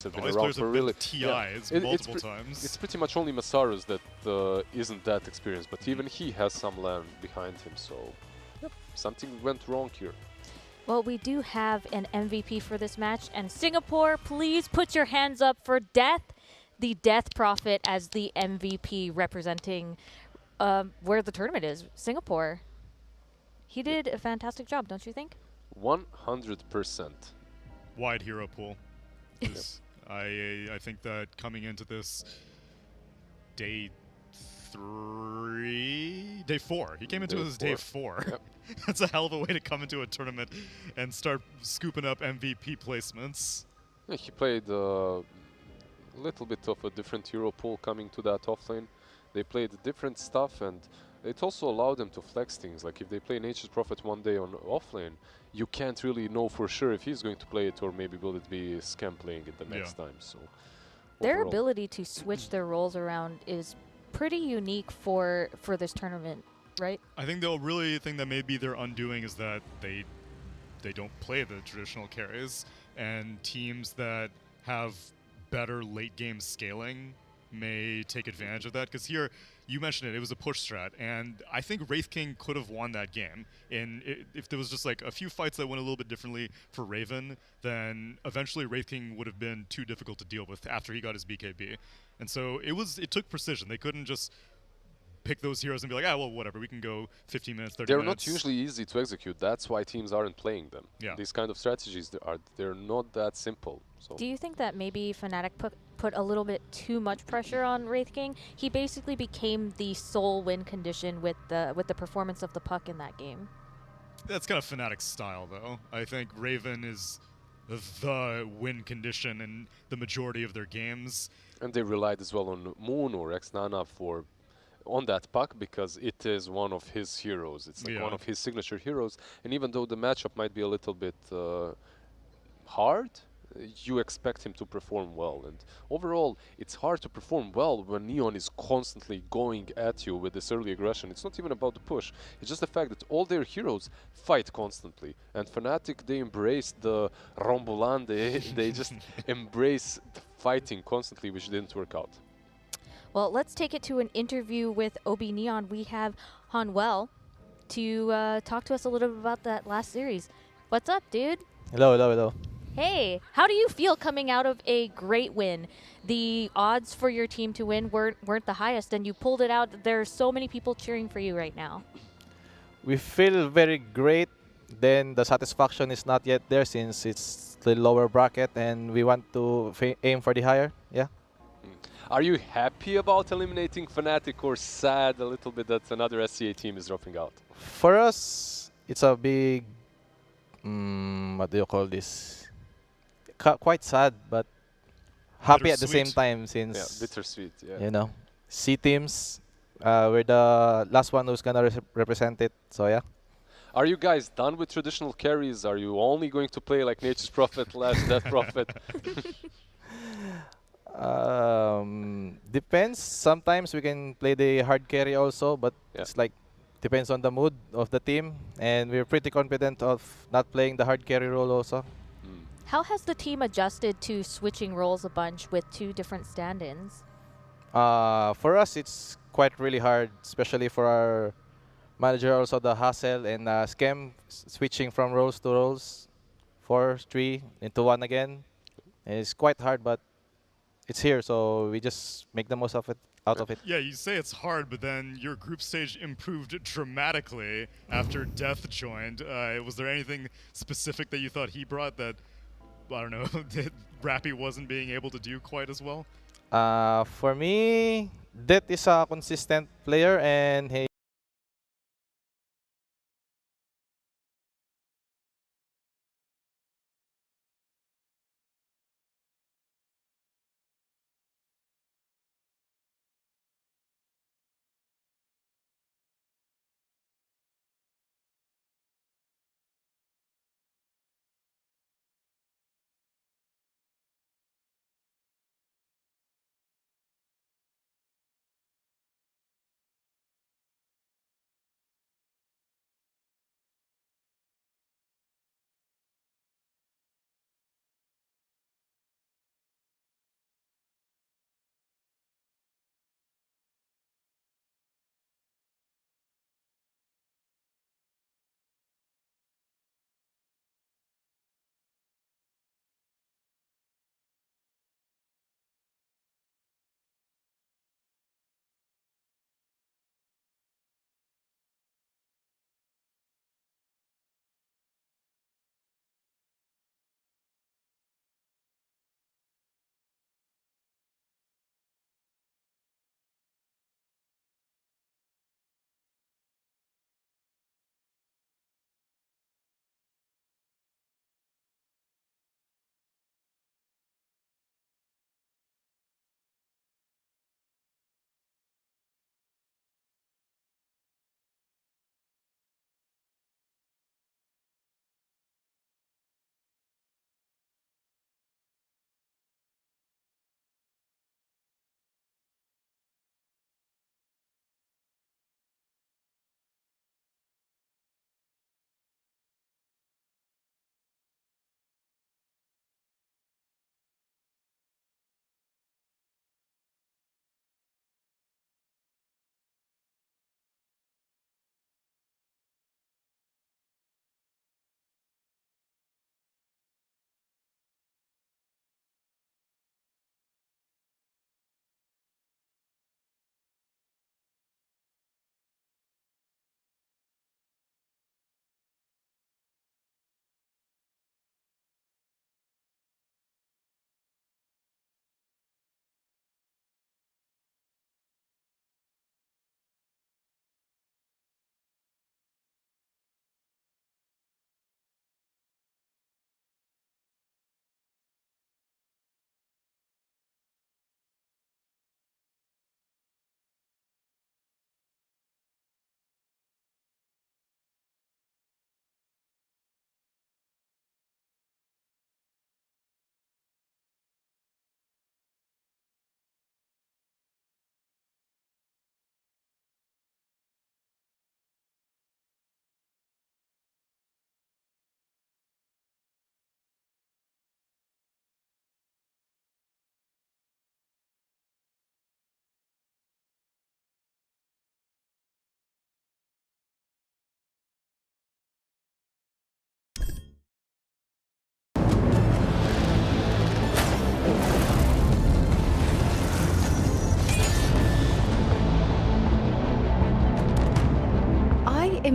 have been All these around players for have really been TIs multiple times. It's pretty much only Masarus that isn't that experienced, but even he has some land behind him, so yep, something went wrong here. Well, we do have an MVP for this match, and Singapore, please put your hands up for Death, the Death Prophet, as the MVP representing where the tournament is, Singapore. He did a fantastic job, don't you think? 100%. Wide hero pool. I think that coming into this day 4, he came into his day 4. Yep. That's a hell of a way to come into a tournament and start scooping up MVP placements. Yeah, he played a little bit of a different hero pool coming to that offlane. They played different stuff, and it also allowed them to flex things. Like if they play Nature's Prophet one day on offlane, you can't really know for sure if he's going to play it, or maybe will it be Scam playing it the next time. So their ability to switch their roles around is pretty unique for this tournament, right? I think the thing that maybe they're undoing is that they don't play the traditional carries, and teams that have better late game scaling may take advantage of that. Because here, you mentioned it was a push strat, and I think Wraith King could have won that game. If there was just like a few fights that went a little bit differently for Raven, then eventually Wraith King would have been too difficult to deal with after he got his BKB. And so it took precision. They couldn't just pick those heroes and be like, ah, well, whatever, we can go 15 minutes, 30 They're minutes. not usually easy to execute. That's why teams aren't playing them. Yeah. These kind of strategies, they're not that simple. So do you think that maybe Fnatic put a little bit too much pressure on Wraith King? He basically became the sole win condition with the performance of the puck in that game. That's kind of Fnatic's style, though. I think Raven is the win condition in the majority of their games. And they relied as well on Moon or X-Nana on that puck, because it is one of his heroes. It's like one of his signature heroes. And even though the matchup might be a little bit hard, you expect him to perform well. And overall, it's hard to perform well when Neon is constantly going at you with this early aggression. It's not even about the push. It's just the fact that all their heroes fight constantly. And Fnatic, they embrace the Rombulan. They just embrace the fighting constantly, which didn't work out. Well, let's take it to an interview with OB Neon. We have Hanwell to talk to us a little bit about that last series. What's up, dude? Hello, hello, hello. Hey, how do you feel coming out of a great win? The odds for your team to win weren't the highest, and you pulled it out. There are so many people cheering for you right now. We feel very great. Then the satisfaction is not yet there since it's the lower bracket, and we want to aim for the higher. Yeah. Are you happy about eliminating Fnatic, or sad a little bit that another SCA team is dropping out? For us, it's a big, what do you call this? Quite sad, but happy at the same time, since bittersweet. Yeah. You know, C teams, we're the last one who's gonna represent it. So yeah. Are you guys done with traditional carries? Are you only going to play like Nature's Prophet, Death Prophet? Depends. Sometimes we can play the hard carry also, but it's like depends on the mood of the team, and we're pretty confident of not playing the hard carry role also. How has the team adjusted to switching roles a bunch with 2 different stand-ins? For us, it's quite really hard, especially for our manager, also the hustle and Scam, switching from roles to roles, 4, 3 into 1 again. And it's quite hard, but it's here, so we just make the most of it. Out of it. Yeah, you say it's hard, but then your group stage improved dramatically after Death joined. Was there anything specific that you thought he brought that, I don't know, that Rappy wasn't being able to do quite as well? For me, Death is a consistent player, and he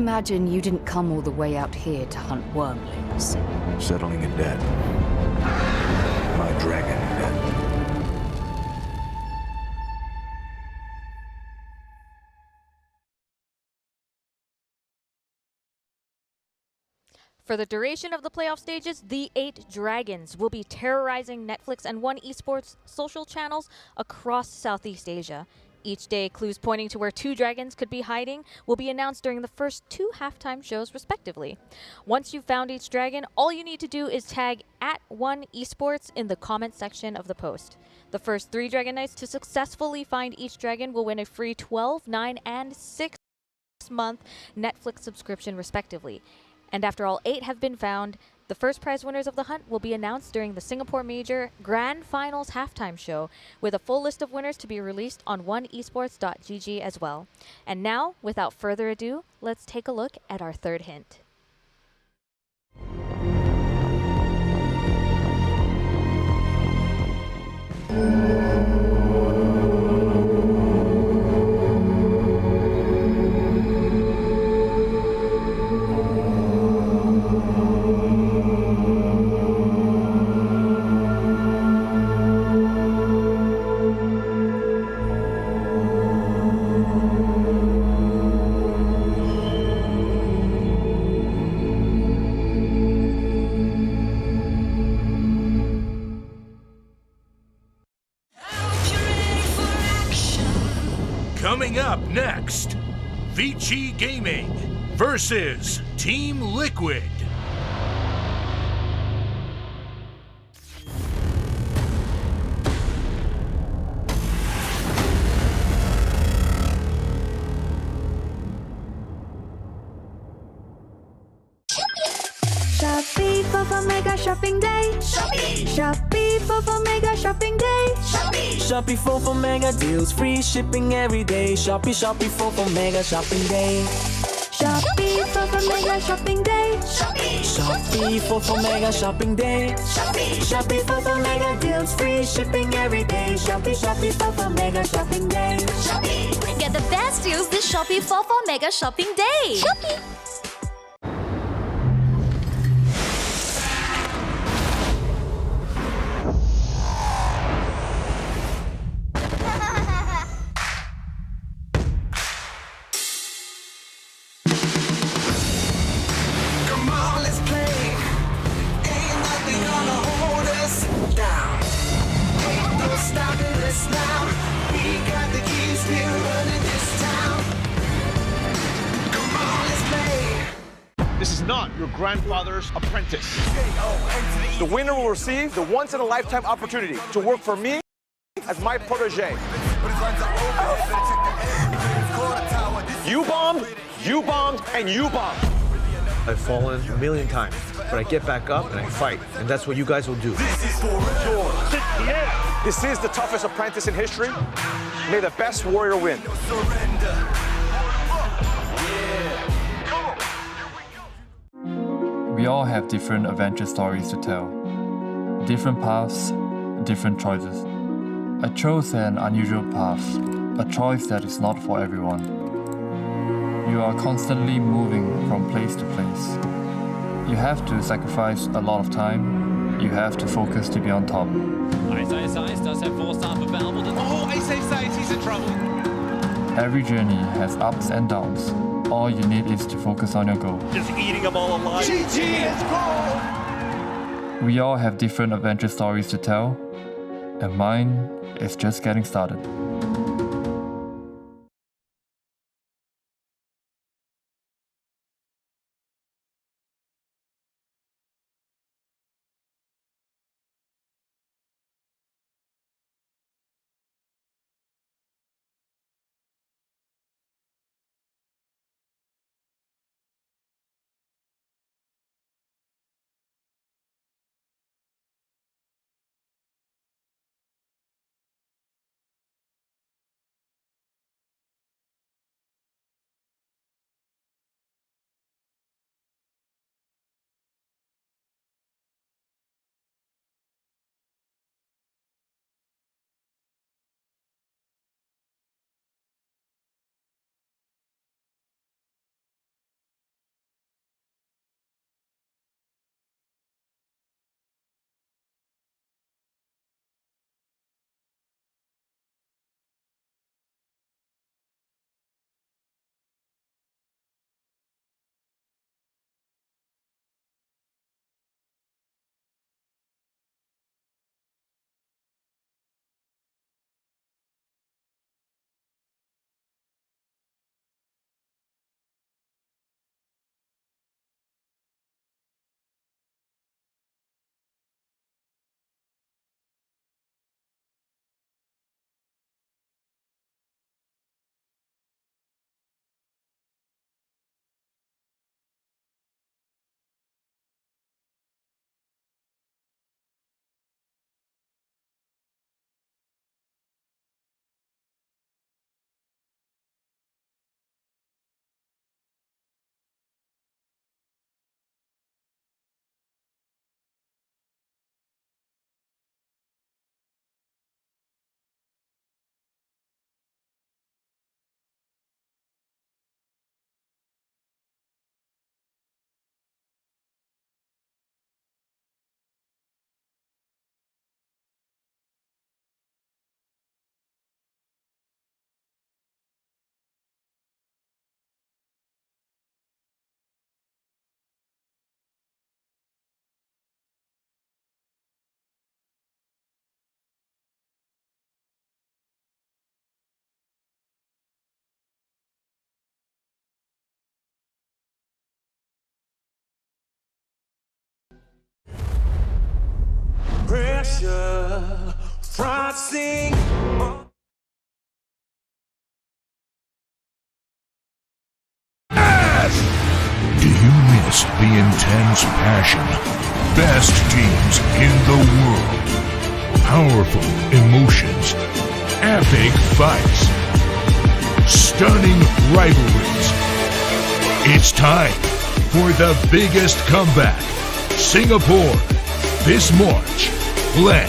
imagine you didn't come all the way out here to hunt wormlings. Settling a debt. My dragon debt. For the duration of the playoff stages, the 8 Dragons will be terrorizing Netflix and One Esports social channels across Southeast Asia. Each day, clues pointing to where 2 dragons could be hiding will be announced during the first 2 halftime shows, respectively. Once you've found each dragon, all you need to do is tag @One Esports in the comment section of the post. The first 3 Dragon Knights to successfully find each dragon will win a free 12, 9, and 6-month Netflix subscription, respectively. And after all 8 have been found, the first prize winners of the hunt will be announced during the Singapore Major Grand Finals halftime show, with a full list of winners to be released on oneesports.gg as well. And now, without further ado, let's take a look at our third hint. Coming up next, VICI Gaming versus Team Liquid. Shopee for Mega Shopping Day. Shopee for Mega Shopping Day. Shopee for Mega deals, free shipping every day. Shopee for Mega Shopping Day. Shopee for Mega Shopping Day. Shopee for Mega Shopping Day. Shopee for Mega deals, free shipping every day. Shopee for Mega Shopping Day. Get the best deals this Shopee for Mega Shopping Day. Come on, let's play. Ain't nothing gonna hold us down. Ain't no stopping us now. We got the keys, we're running this town. Come on, let's play. This is not your grandfather's apprentice. The winner will receive the once-in-a-lifetime opportunity to work for me as my protege. You bombed, and you bombed. I've fallen a million times, but I get back up and I fight, and that's what you guys will do. This is the toughest apprentice in history. May the best warrior win. We all have different adventure stories to tell. Different paths, different choices. I chose an unusual path, a choice that is not for everyone. You are constantly moving from place to place. You have to sacrifice a lot of time. You have to focus to be on top. does have 4 star available. Oh, he's in trouble. Every journey has ups and downs. All you need is to focus on your goal. Just eating them all alive. GG is gold! We all have different adventure stories to tell, and mine is just getting started. pressure, frothing. Do you miss the intense passion? Best teams in the world. Powerful emotions. Epic fights. Stunning rivalries. It's time for the biggest comeback. Singapore. This March. LAN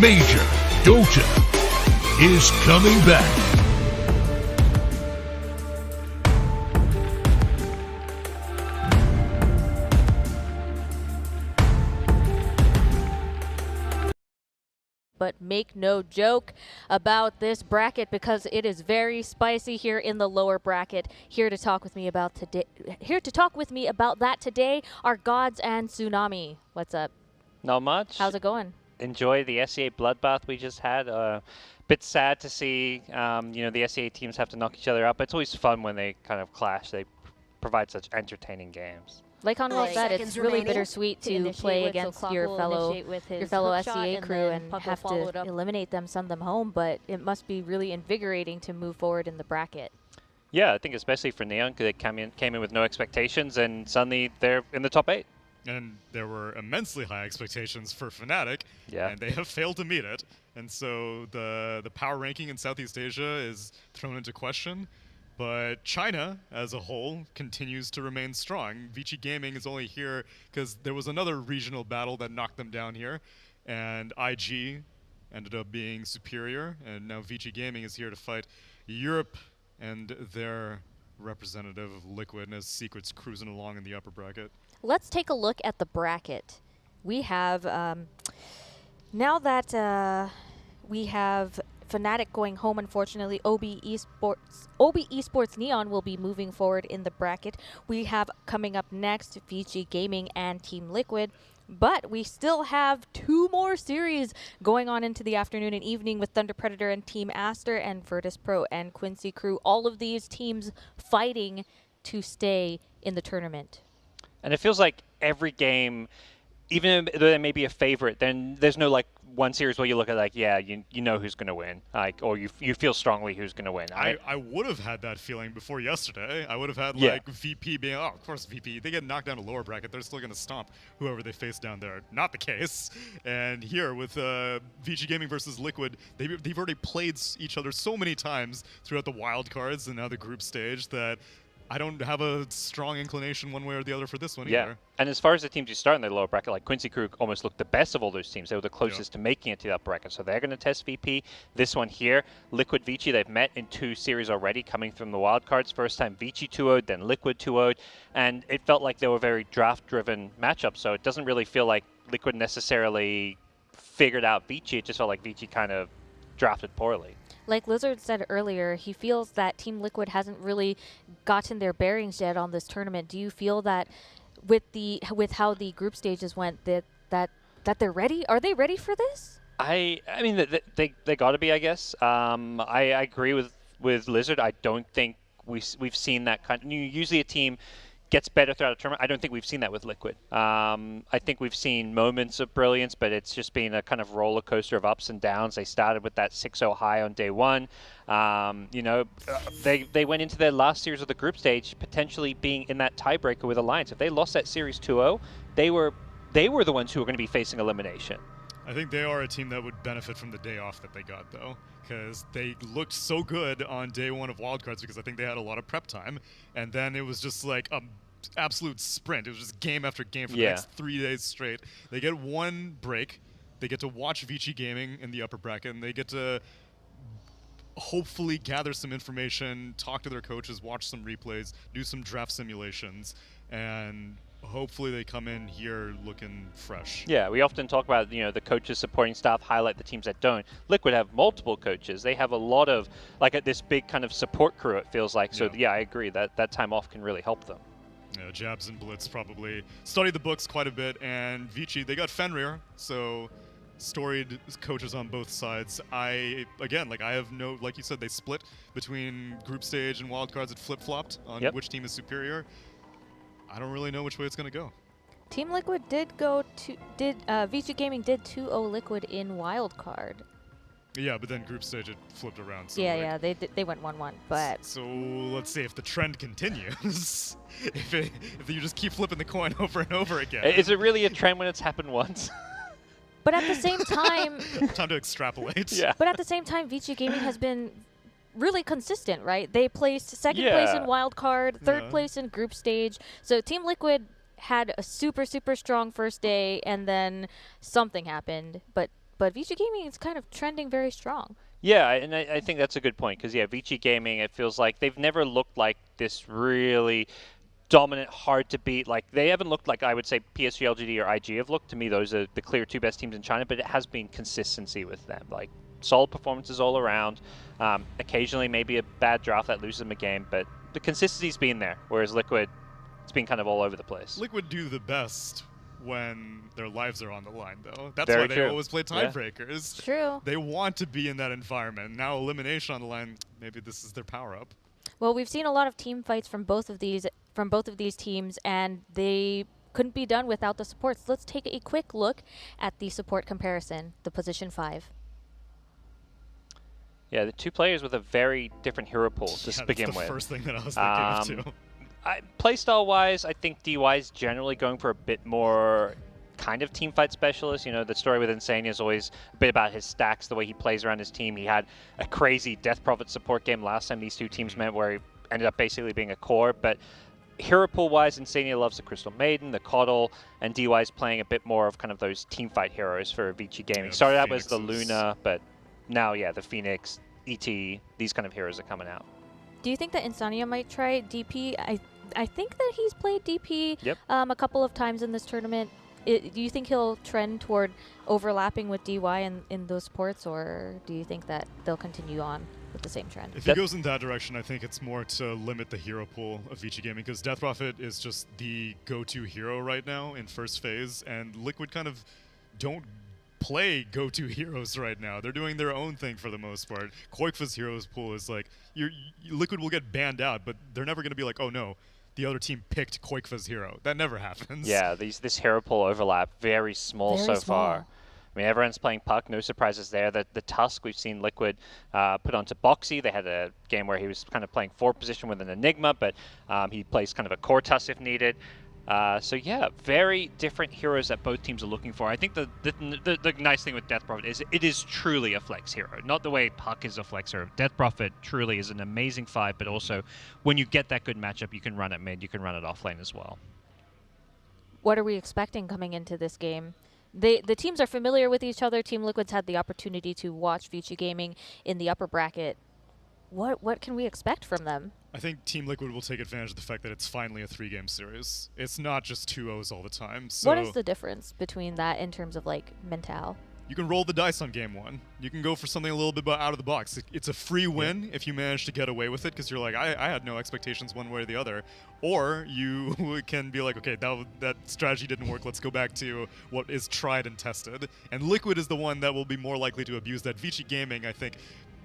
Major Dota is coming back. But make no joke about this bracket because it is very spicy here in the lower bracket. Here to talk with me about that today are Gods and Tsunami. What's up? Not much. How's it going? Enjoy the SEA bloodbath we just had. Bit sad to see, the SEA teams have to knock each other out, but it's always fun when they kind of clash. They provide such entertaining games. Like Conwell said, it's really bittersweet to play against your fellow SEA crew and have to eliminate them, send them home, but it must be really invigorating to move forward in the bracket. Yeah, I think especially for Neon, because they came in with no expectations, and suddenly they're in the top 8. And there were immensely high expectations for Fnatic, yeah. And they have failed to meet it. And so the power ranking in Southeast Asia is thrown into question. But China, as a whole, continues to remain strong. VICI Gaming is only here because there was another regional battle that knocked them down here, and IG ended up being superior, and now VICI Gaming is here to fight Europe and their representative of Liquid, and as Secret's cruising along in the upper bracket. Let's take a look at the bracket. We have, now that we have Fnatic going home, unfortunately, OB Esports Neon will be moving forward in the bracket. We have coming up next VICI Gaming and Team Liquid, but we still have 2 more series going on into the afternoon and evening with Thunder Predator and Team Aster and Virtus Pro and Quincy Crew. All of these teams fighting to stay in the tournament. And it feels like every game, even though there may be a favorite, then there's no like one series where you look at like, yeah, you know who's going to win, like, or you feel strongly who's going to win. I would have had that feeling before yesterday. I would have had like VP being, oh, of course VP, they get knocked down to lower bracket, they're still going to stomp whoever they face down there. Not the case. And here with VICI Gaming versus Liquid, they've already played each other so many times throughout the wild cards and now the group stage that I don't have a strong inclination one way or the other for this one either. And as far as the teams you start in the lower bracket, like Quincy Crew almost looked the best of all those teams. They were the closest to making it to that bracket. So they're going to test VP. This one here, Liquid VICI, they've met in 2 series already coming from the wildcards. First time VICI 2-0'd, then Liquid 2-0'd. And it felt like they were very draft-driven matchups. So it doesn't really feel like Liquid necessarily figured out VICI. It just felt like VICI kind of drafted poorly. Like Lizard said earlier, he feels that Team Liquid hasn't really gotten their bearings yet on this tournament. Do you feel that with how the group stages went that they're ready? Are they ready for this? I mean they got to be, I guess. I agree with Lizard. I don't think we've seen that kind. Usually a team gets better throughout a tournament. I don't think we've seen that with Liquid. I think we've seen moments of brilliance, but it's just been a kind of roller coaster of ups and downs. They started with that 6-0 high on day 1. They went into their last series of the group stage potentially being in that tiebreaker with Alliance. If they lost that series 2-0, they were the ones who were going to be facing elimination. I think they are a team that would benefit from the day off that they got, though, because they looked so good on day 1 of wildcards because I think they had a lot of prep time, and then it was just like a absolute sprint. It was just game after game for the next 3 days straight. They get 1 break. They get to watch VICI Gaming in the upper bracket, and they get to hopefully gather some information, talk to their coaches, watch some replays, do some draft simulations, and hopefully they come in here looking fresh. Yeah, we often talk about, the coaches, supporting staff, highlight the teams that don't. Liquid have multiple coaches. They have a lot of, like, this big kind of support crew, it feels like. So, yeah, I agree. That time off can really help them. Yeah, Jabs and Blitz probably studied the books quite a bit, and VICI, they got Fenrir, so storied coaches on both sides. I have no, like you said, they split between group stage and wildcards. It flip-flopped on which team is superior. I don't really know which way it's going to go. Team Liquid VICI Gaming did 2-0 Liquid in wildcard. Yeah, but then group stage it flipped around. So Yeah, they went 1-1, but... So let's see if the trend continues. if you just keep flipping the coin over and over again. Is it really a trend when it's happened once? But at the same time... Time to extrapolate. Yeah. But at the same time, VICI Gaming has been really consistent, right? They placed second place in wildcard, third place in group stage. So Team Liquid had a super, super strong first day, and then something happened. But VICI Gaming is kind of trending very strong. Yeah, and I think that's a good point, because, yeah, VICI Gaming, it feels like they've never looked like this really dominant, hard to beat. Like, they haven't looked like, I would say, PSG, LGD, or IG have looked. To me, those are the clear two best teams in China, but it has been consistency with them. Like, solid performances all around. Occasionally, maybe a bad draft that loses them a game, but the consistency's been there, whereas Liquid, it's been kind of all over the place. Liquid do the best when their lives are on the line, though. That's Very why they true. always play tiebreakers. True. They want to be in that environment. Now elimination on the line, maybe this is their power-up. Well, we've seen a lot of team fights from both of these teams, and they couldn't be done without the supports. Let's take a quick look at the support comparison, the position 5. Yeah, the two players with a very different hero pool to begin with. That's the first thing that I was thinking of, too. Playstyle-wise, I think DY is generally going for a bit more kind of teamfight specialist. You know, the story with Insania is always a bit about his stacks, the way he plays around his team. He had a crazy Death Prophet support game last time these two teams met, where he ended up basically being a core. But hero pool-wise, Insania loves the Crystal Maiden, the Coddle, and DY is playing a bit more of kind of those teamfight heroes for VICI Gaming. Yeah, Started out as the Luna, but now, yeah, the Phoenix, ET, these kind of heroes are coming out. Do you think that Insania might try DP? I think that he's played DP a couple of times in this tournament. Do you think he'll trend toward overlapping with DY in those ports, or do you think that they'll continue on with the same trend? If he goes in that direction, I think it's more to limit the hero pool of VICI Gaming, because Death Prophet is just the go-to hero right now in first phase, and Liquid kind of don't play go-to heroes right now. They're doing their own thing for the most part. Koikfa's heroes pool is like, Liquid will get banned out, but they're never going to be like, oh no, the other team picked Koikfa's hero. That never happens. Yeah, this hero pool overlap, very small so far. I mean, everyone's playing Puck, no surprises there. The Tusk, we've seen Liquid put onto Boxy. They had a game where he was kind of playing forward position with an Enigma, but he plays kind of a core Tusk if needed. So yeah, very different heroes that both teams are looking for. I think the nice thing with Death Prophet is it is truly a flex hero, not the way Puck is a flex hero. Death Prophet truly is an amazing fight, but also when you get that good matchup, you can run it mid, you can run it off lane as well. What are we expecting coming into this game? The teams are familiar with each other. Team Liquid's had the opportunity to watch VICI Gaming in the upper bracket. What can we expect from them? I think Team Liquid will take advantage of the fact that it's finally a 3-game series. It's not just 2-0s all the time. So what is the difference between that in terms of like mental? You can roll the dice on game 1. You can go for something a little bit out of the box. It's a free win if you manage to get away with it, because you're like, I had no expectations one way or the other. Or you can be like, okay, that strategy didn't work. Let's go back to what is tried and tested. And Liquid is the one that will be more likely to abuse that. VICI Gaming, I think,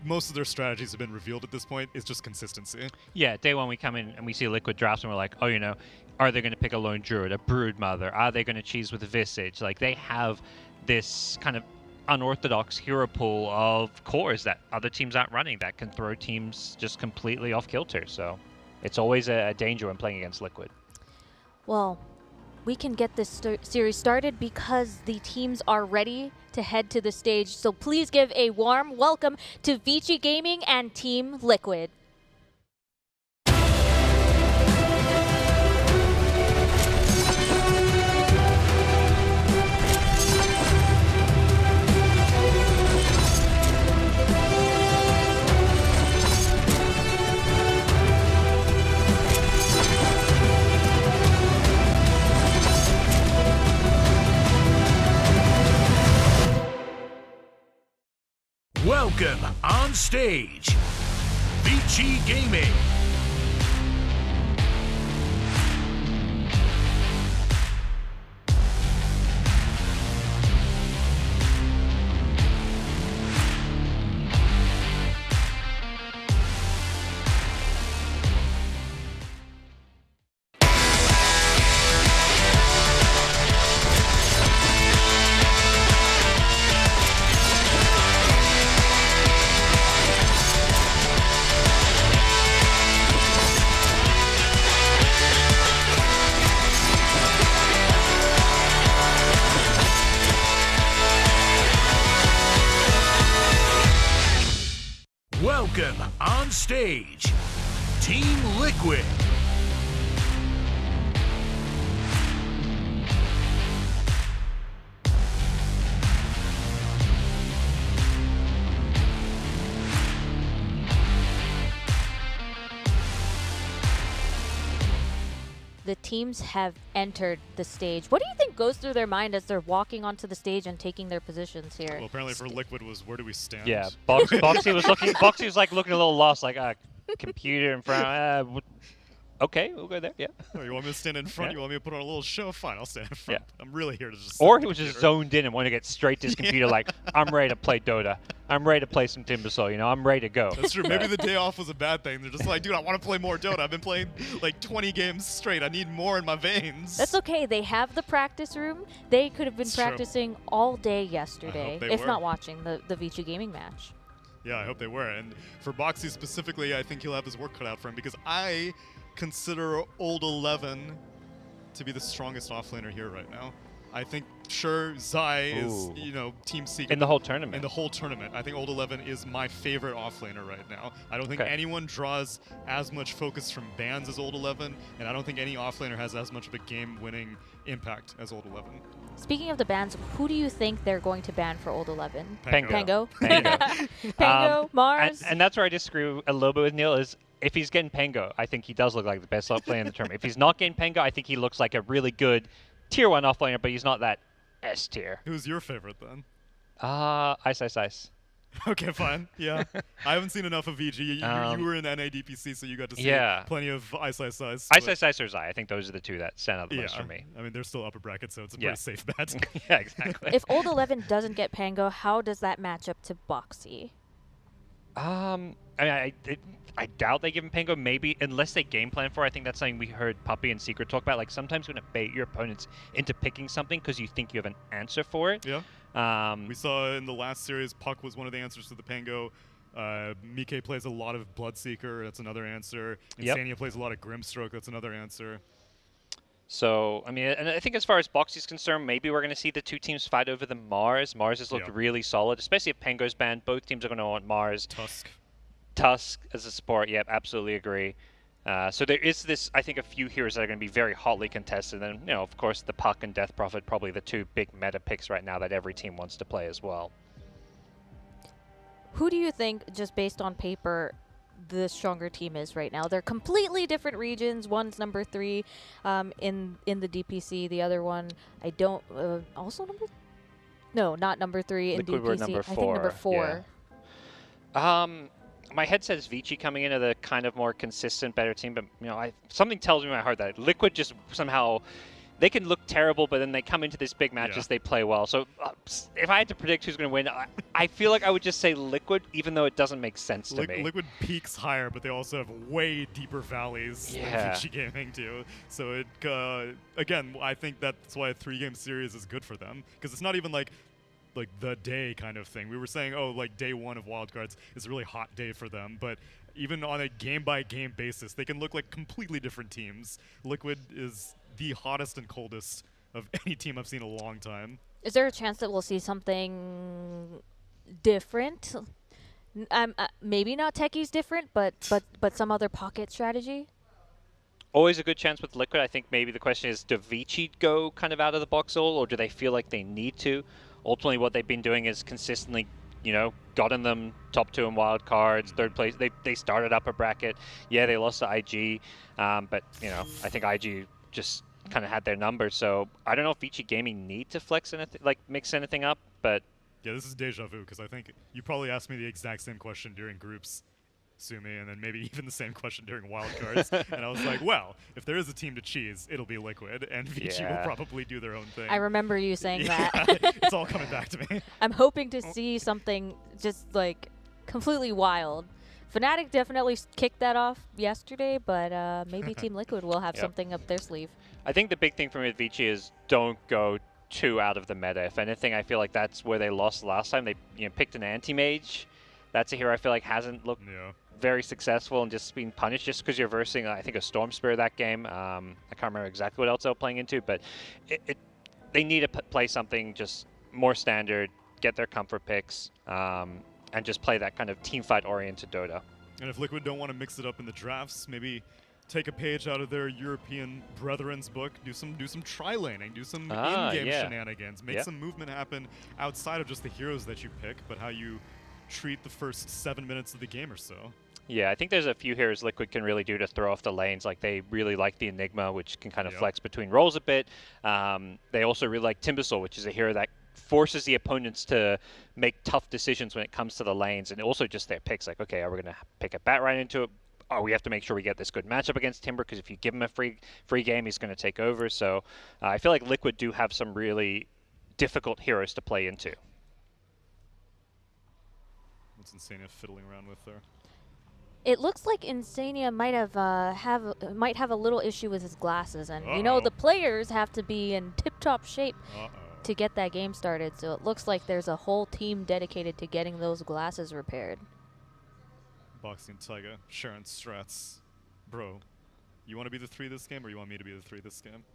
most of their strategies have been revealed at this point. It's just consistency. Yeah, day one we come in and we see Liquid drafts and we're like, oh, you know, are they going to pick a Lone Druid, a Brood Mother? Are they going to cheese with a Visage? Like, they have this kind of unorthodox hero pool of cores that other teams aren't running that can throw teams just completely off kilter. So it's always a danger when playing against Liquid. Well, we can get this series started because the teams are ready to head to the stage. So please give a warm welcome to VICI Gaming and Team Liquid. Welcome on stage, VICI Gaming. Welcome on stage, Team Liquid. The teams have entered the stage. What do you think goes through their mind as they're walking onto the stage and taking their positions here? Well, apparently for Liquid was where do we stand? Yeah, Boxy was looking. Boxy was like looking a little lost, like computer in front. Okay, we'll go there. Yeah. Oh, you want me to stand in front? Yeah. You want me to put on a little show? Fine, I'll stand in front. Yeah. I'm really here to just. Or he was just zoned in and wanted to get straight to his computer, like, I'm ready to play Dota. I'm ready to play some Timbersaw. You know, I'm ready to go. That's true. Maybe the day off was a bad thing. They're just like, dude, I want to play more Dota. I've been playing like 20 games straight. I need more in my veins. That's okay. They have the practice room. They could have been It's true. practicing all day yesterday, they if were. not watching the VICI gaming match. Yeah, I hope they were. And for Boxy specifically, I think he'll have his work cut out for him because I consider Old 11 to be the strongest offlaner here right now. I think, sure, Zai is, you know, Team Secret. In the whole tournament. In the whole tournament. I think Old 11 is my favorite offlaner right now. I don't think Okay. anyone draws as much focus from bans as Old 11, and I don't think any offlaner has as much of a game-winning impact as Old 11. Speaking of the bans, who do you think they're going to ban for Old 11? Pango. Pango, Mars. And that's where I disagree a little bit with Neil is if he's getting Pango, I think he does look like the best offlaner in the tournament. If he's not getting Pango, I think he looks like a really good tier 1 offlaner, but he's not that S tier. Who's your favorite then? Ice. Okay, fine. Yeah. I haven't seen enough of VG. You were in NADPC, so you got to see plenty of Ice. Ice or Zai. I think those are the two that stand out the most for me. I mean, they're still upper bracket, so it's a pretty safe bet. Yeah, exactly. If Old 11 doesn't get Pango, how does that match up to Boxy? I doubt they give him Pango, maybe, unless they game plan for it. I think that's something we heard Puppy and Secret talk about. Like, sometimes you're going to bait your opponents into picking something because you think you have an answer for it. Yeah. We saw in the last series, Puck was one of the answers to the Pango. Mike plays a lot of Bloodseeker. That's another answer. Insania plays a lot of Grimstroke. That's another answer. So, I mean, and I think as far as Boxy's concerned, maybe we're going to see the two teams fight over the Mars. Mars has looked really solid, especially if Pango's banned. Both teams are going to want Mars. Tusk as a support, yep, absolutely agree. So there is this, I think, a few heroes that are going to be very hotly contested. And, you know, of course, the Puck and Death Prophet, probably the two big meta picks right now that every team wants to play as well. Who do you think, just based on paper, the stronger team is right now? They're completely different regions. One's number 3 in the DPC. The other one, I don't, also number... No, not number 3 in Liquid DPC. were number 4. I think number 4. Yeah. My head says VICI coming in as a kind of more consistent, better team, but you know, something tells me in my heart that Liquid just somehow they can look terrible, but then they come into this big matches, they play well. So if I had to predict who's going to win, I feel like I would just say Liquid, even though it doesn't make sense to me. Liquid peaks higher, but they also have way deeper valleys than VICI Gaming do. So it again, I think that's why a 3-game series is good for them, because it's not even like the day kind of thing. We were saying, oh, like day 1 of wildcards is a really hot day for them, but even on a game-by-game basis, they can look like completely different teams. Liquid is the hottest and coldest of any team I've seen in a long time. Is there a chance that we'll see something different? Maybe not techies different, but some other pocket strategy? Always a good chance with Liquid. I think maybe the question is, do VICI go kind of out of the box all, or do they feel like they need to? Ultimately, what they've been doing is consistently, you know, gotten them top 2 in wild cards, 3rd place. They started up a bracket. Yeah, they lost to IG, but you know, I think IG just kind of had their number. So I don't know if VICI Gaming need to flex anything, like mix anything up, but yeah, this is deja vu because I think you probably asked me the exact same question during groups, Sumi, and then maybe even the same question during wildcards. And I was like, well, if there is a team to cheese, it'll be Liquid, and VICI will probably do their own thing. I remember you saying that. It's all coming back to me. I'm hoping to see something just like completely wild. Fnatic definitely kicked that off yesterday, but maybe Team Liquid will have something up their sleeve. I think the big thing for me with VICI is don't go too out of the meta. If anything, I feel like that's where they lost last time. They picked an anti-mage. That's a hero I feel like hasn't looked very successful and just being punished just because you're versing, I think, a Storm Spear that game. I can't remember exactly what else they were playing into, but they need to play something just more standard, get their comfort picks. and just play that kind of team fight oriented Dota. And if Liquid don't want to mix it up in the drafts, maybe take a page out of their European brethren's book, do some tri-laning, do some in-game shenanigans, make some movement happen outside of just the heroes that you pick, but how you treat the first 7 minutes of the game or so. Yeah, I think there's a few heroes Liquid can really do to throw off the lanes. Like, they really like the Enigma, which can kind of flex between roles a bit. They also really like Timbersaw, which is a hero that forces the opponents to make tough decisions when it comes to the lanes, and also just their picks. Like, okay, are we going to pick a bat right into it? Oh, we have to make sure we get this good matchup against Timber, because if you give him a free game, he's going to take over. So I feel like Liquid do have some really difficult heroes to play into. What's Insania fiddling around with there? It looks like Insania might have a little issue with his glasses, and you know the players have to be in tip-top shape to get that game started. So it looks like there's a whole team dedicated to getting those glasses repaired. Boxing Taiga, Sharon Strats. Bro, you want to be the 3 this game, or you want me to be the 3 this game?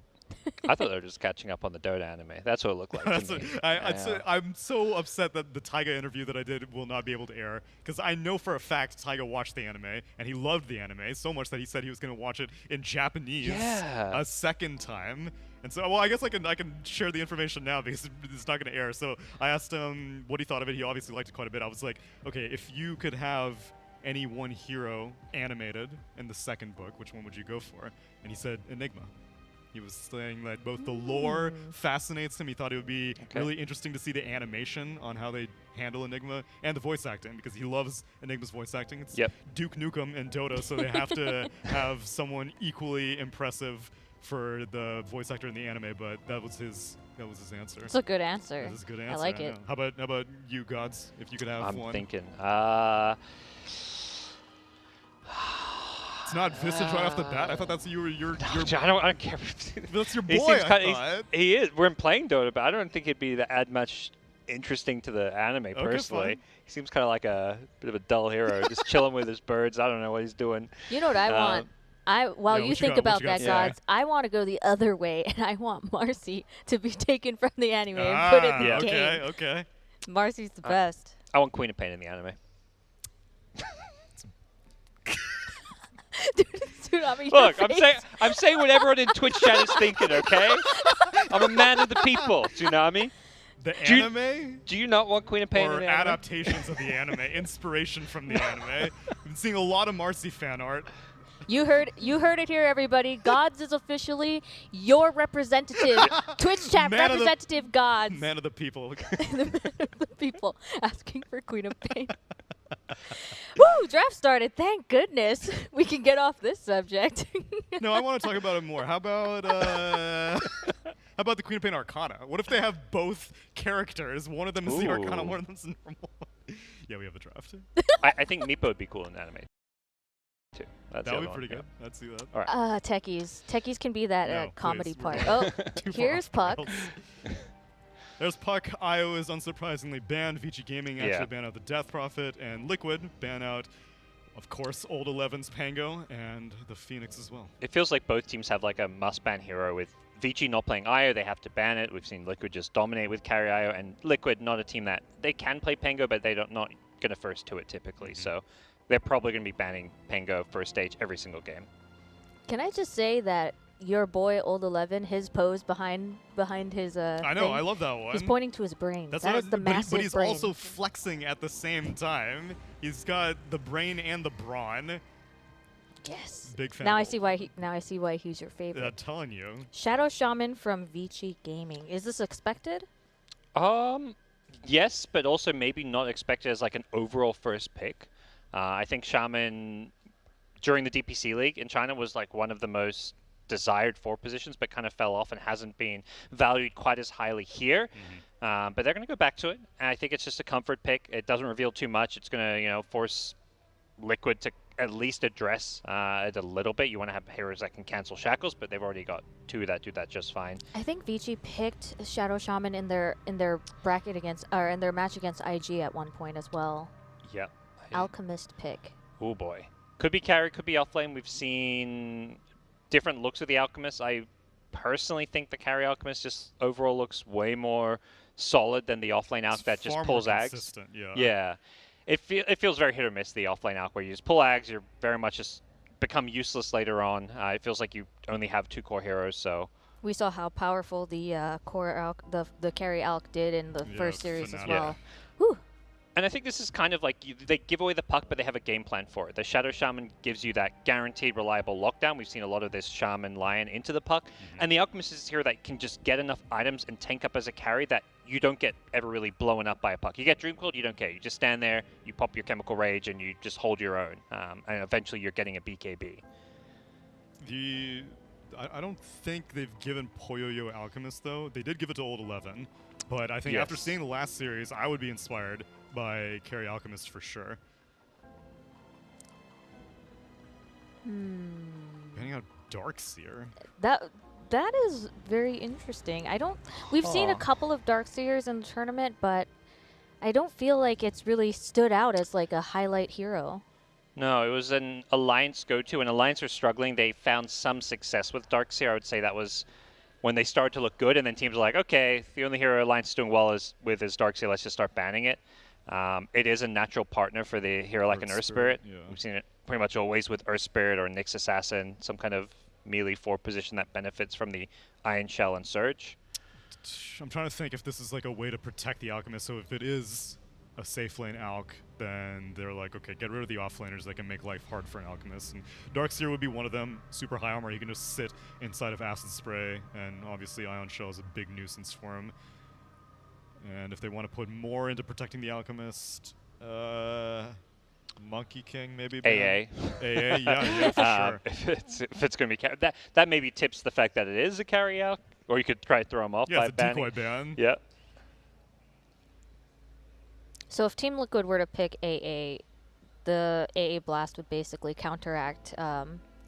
I thought they were just catching up on the Dota anime. That's what it looked like to me. I'm so upset that the Taiga interview that I did will not be able to air, because I know for a fact Taiga watched the anime, and he loved the anime so much that he said he was going to watch it in Japanese a second time. And so, well, I guess I can share the information now because it's not going to air. So I asked him what he thought of it. He obviously liked it quite a bit. I was like, okay, if you could have any one hero animated in the second book, which one would you go for? And he said Enigma. He was saying that both the lore fascinates him. He thought it would be really interesting to see the animation on how they handle Enigma, and the voice acting, because he loves Enigma's voice acting. It's Duke Nukem in Dota, so they have to have someone equally impressive for the voice actor in the anime. But that was his answer. It's a good answer. That is a good answer. I like it. How about you, Gods? If you could have one. I'm thinking. It's not Visage right off the bat. I thought that's your I don't care. That's your boy. He is. We're playing Dota, but I don't think it'd be that much interesting to the anime personally. He seems kind of like a bit of a dull hero, just chilling with his birds. I don't know what he's doing. You know what I want? While you think about that, Gods, I want to go the other way, and I want Marcy to be taken from the anime and put in the game. Okay. Marcy's the best. I want Queen of Pain in the anime. Dude, I mean, look, I'm saying what everyone in Twitch chat is thinking, okay? I'm a man of the people, Tsunami. The anime? Do you not want Queen of Pain in the anime? Or adaptations of the anime, inspiration from the anime. I've been seeing a lot of Marcy fan art. You heard it here, everybody. Gods is officially your representative. Twitch chat representative Gods. Man of the people. The man of the people asking for Queen of Pain. Woo! Draft started. Thank goodness we can get off this subject. No, I want to talk about it more. How about the Queen of Pain Arcana? What if they have both characters? One of them is the Arcana, one of them's the normal. Yeah, we have the draft. I think Meepo would be cool in anime too. That would be pretty good. I'd see that. All right. Techies can be that comedy part. Oh, here's Puck. There's Puck. IO is unsurprisingly banned. VICI Gaming actually banned out the Death Prophet, and Liquid ban out, of course, Old 11's Pango and the Phoenix as well. It feels like both teams have like a must-ban hero. With VICI not playing IO, they have to ban it. We've seen Liquid just dominate with carry IO, and Liquid not a team that they can play Pango, but they're not going to first to it typically. So they're probably going to be banning Pango first stage every single game. Can I just say that your boy Old 11, his pose behind his I know, I love that one. He's pointing to his brain. That is the massive but he's brain. also flexing at the same time. He's got the brain and the brawn. Yes. Big fan. Now I see why he's your favorite. I'm telling you. Shadow Shaman from VICI Gaming. Is this expected? Yes, but also maybe not expected as like an overall first pick. I think Shaman during the DPC League in China was like one of the most desired 4 positions, but kind of fell off and hasn't been valued quite as highly here. But they're going to go back to it, and I think it's just a comfort pick. It doesn't reveal too much. It's going to, force Liquid to at least address it a little bit. You want to have heroes that can cancel shackles, but they've already got 2 that do that just fine. I think VICI picked Shadow Shaman in their bracket against, or in their match against IG at one point as well. Yep. Alchemist pick. Oh boy. Could be carry, could be offlane. We've seen different looks of the Alchemist. I personally think the carry Alchemist just overall looks way more solid than the offlane Alch that just pulls Ags. Yeah. it feels very hit or miss, the offlane alk, where you just pull ags, you're very much just become useless later on. It feels like you only have 2 core heroes, so. We saw how powerful the core alk, the carry alk did in the first series as well. Whew. And I think this is kind of like they give away the puck, but they have a game plan for it. The Shadow Shaman gives you that guaranteed reliable lockdown. We've seen a lot of this Shaman Lion into the puck. And the Alchemist is here that can just get enough items and tank up as a carry that you don't get ever really blown up by a puck. You get Dream Coiled, you don't care. You just stand there, you pop your Chemical Rage, and you just hold your own. And eventually you're getting a BKB. I don't think they've given Poyoyo Alchemist, though. They did give it to Old 11. But I think after seeing the last series, I would be inspired by Carry Alchemist for sure. Banning out Darkseer. That is very interesting. We've seen a couple of Darkseers in the tournament, but I don't feel like it's really stood out as like a highlight hero. No, it was an Alliance go-to. When Alliance were struggling, they found some success with Darkseer. I would say that was when they started to look good, and then teams were like, okay, the only hero Alliance is doing well is Darkseer, let's just start banning it. It is a natural partner for the hero like an Earth Spirit. Yeah. We've seen it pretty much always with Earth Spirit or Nyx Assassin, some kind of melee 4 position that benefits from the Iron Shell and Surge. I'm trying to think if this is like a way to protect the Alchemist, so if it is a safe lane Alch, then they're like, okay, get rid of the offlaners that can make life hard for an Alchemist. And Darkseer would be one of them. Super high armor, he can just sit inside of Acid Spray, and obviously Ion Shell is a big nuisance for him. And if they want to put more into protecting the Alchemist, Monkey King maybe? AA. AA, yeah, for sure. If it's going to be that maybe tips the fact that it is a carry out, or you could try to throw him off by it's a banning. decoy ban. Yeah. So if Team Liquid were to pick AA, the AA Blast would basically counteract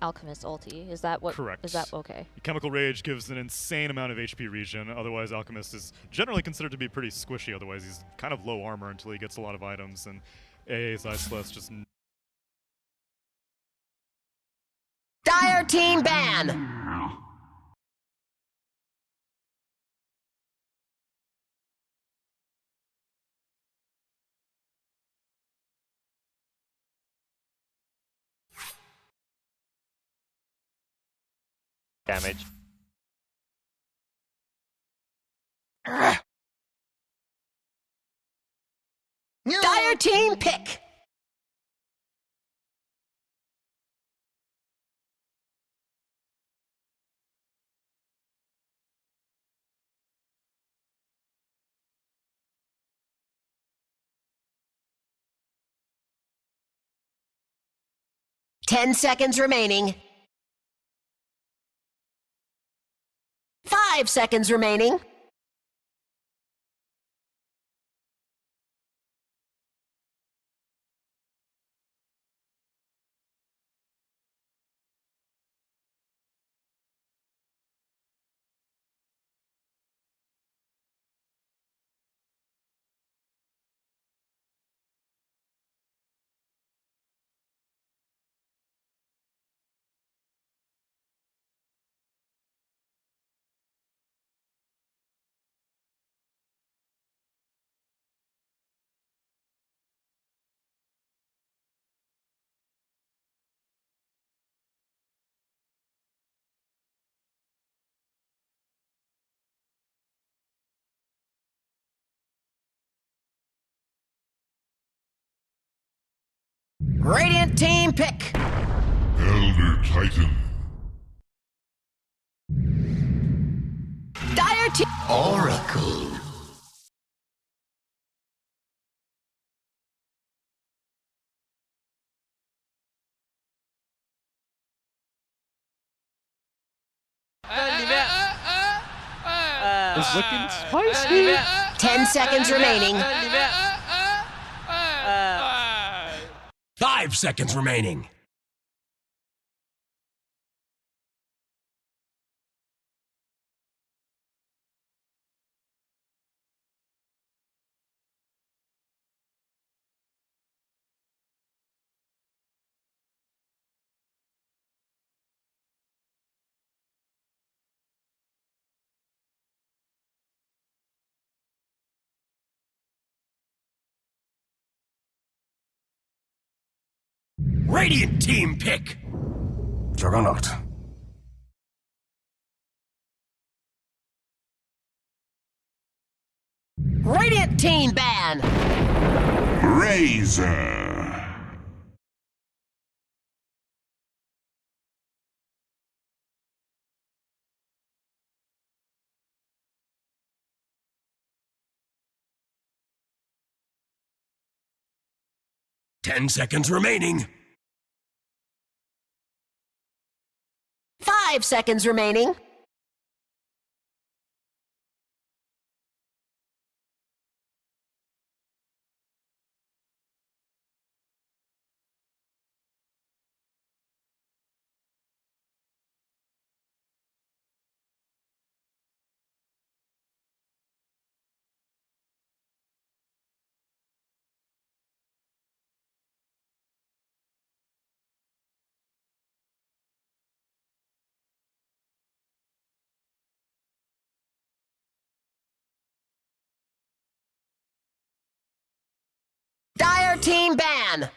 Alchemist ulti. Is that what? Correct. Is that okay? Chemical Rage gives an insane amount of HP regen. Otherwise, Alchemist is generally considered to be pretty squishy. Otherwise, he's kind of low armor until he gets a lot of items. And AA's Ice Blast just... Dire Team ban! Damage. Dire Team pick! Ten seconds remaining. 5 seconds remaining. Radiant Team pick! Elder Titan. Dire Team... Oracle. It's looking spicy! 10 seconds remaining. 5 seconds remaining. Radiant team pick. Juggernaut. Radiant team ban. Razor. Ten seconds remaining. 5 seconds remaining. Dire team ban.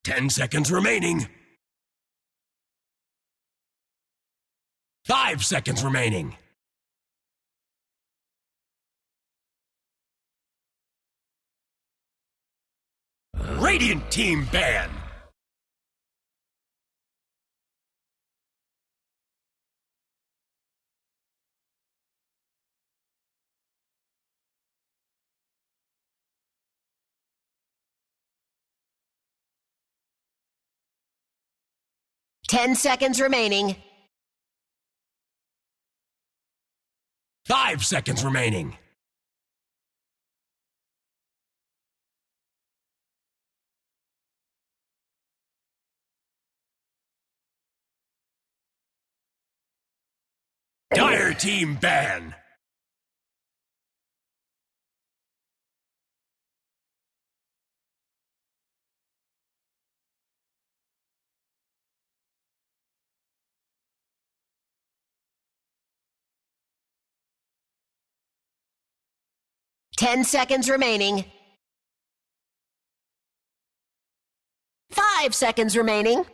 Ten seconds remaining. 5 seconds remaining. Radiant team ban. Ten seconds remaining. 5 seconds remaining. Dire team ban. Ten seconds remaining. 5 seconds remaining.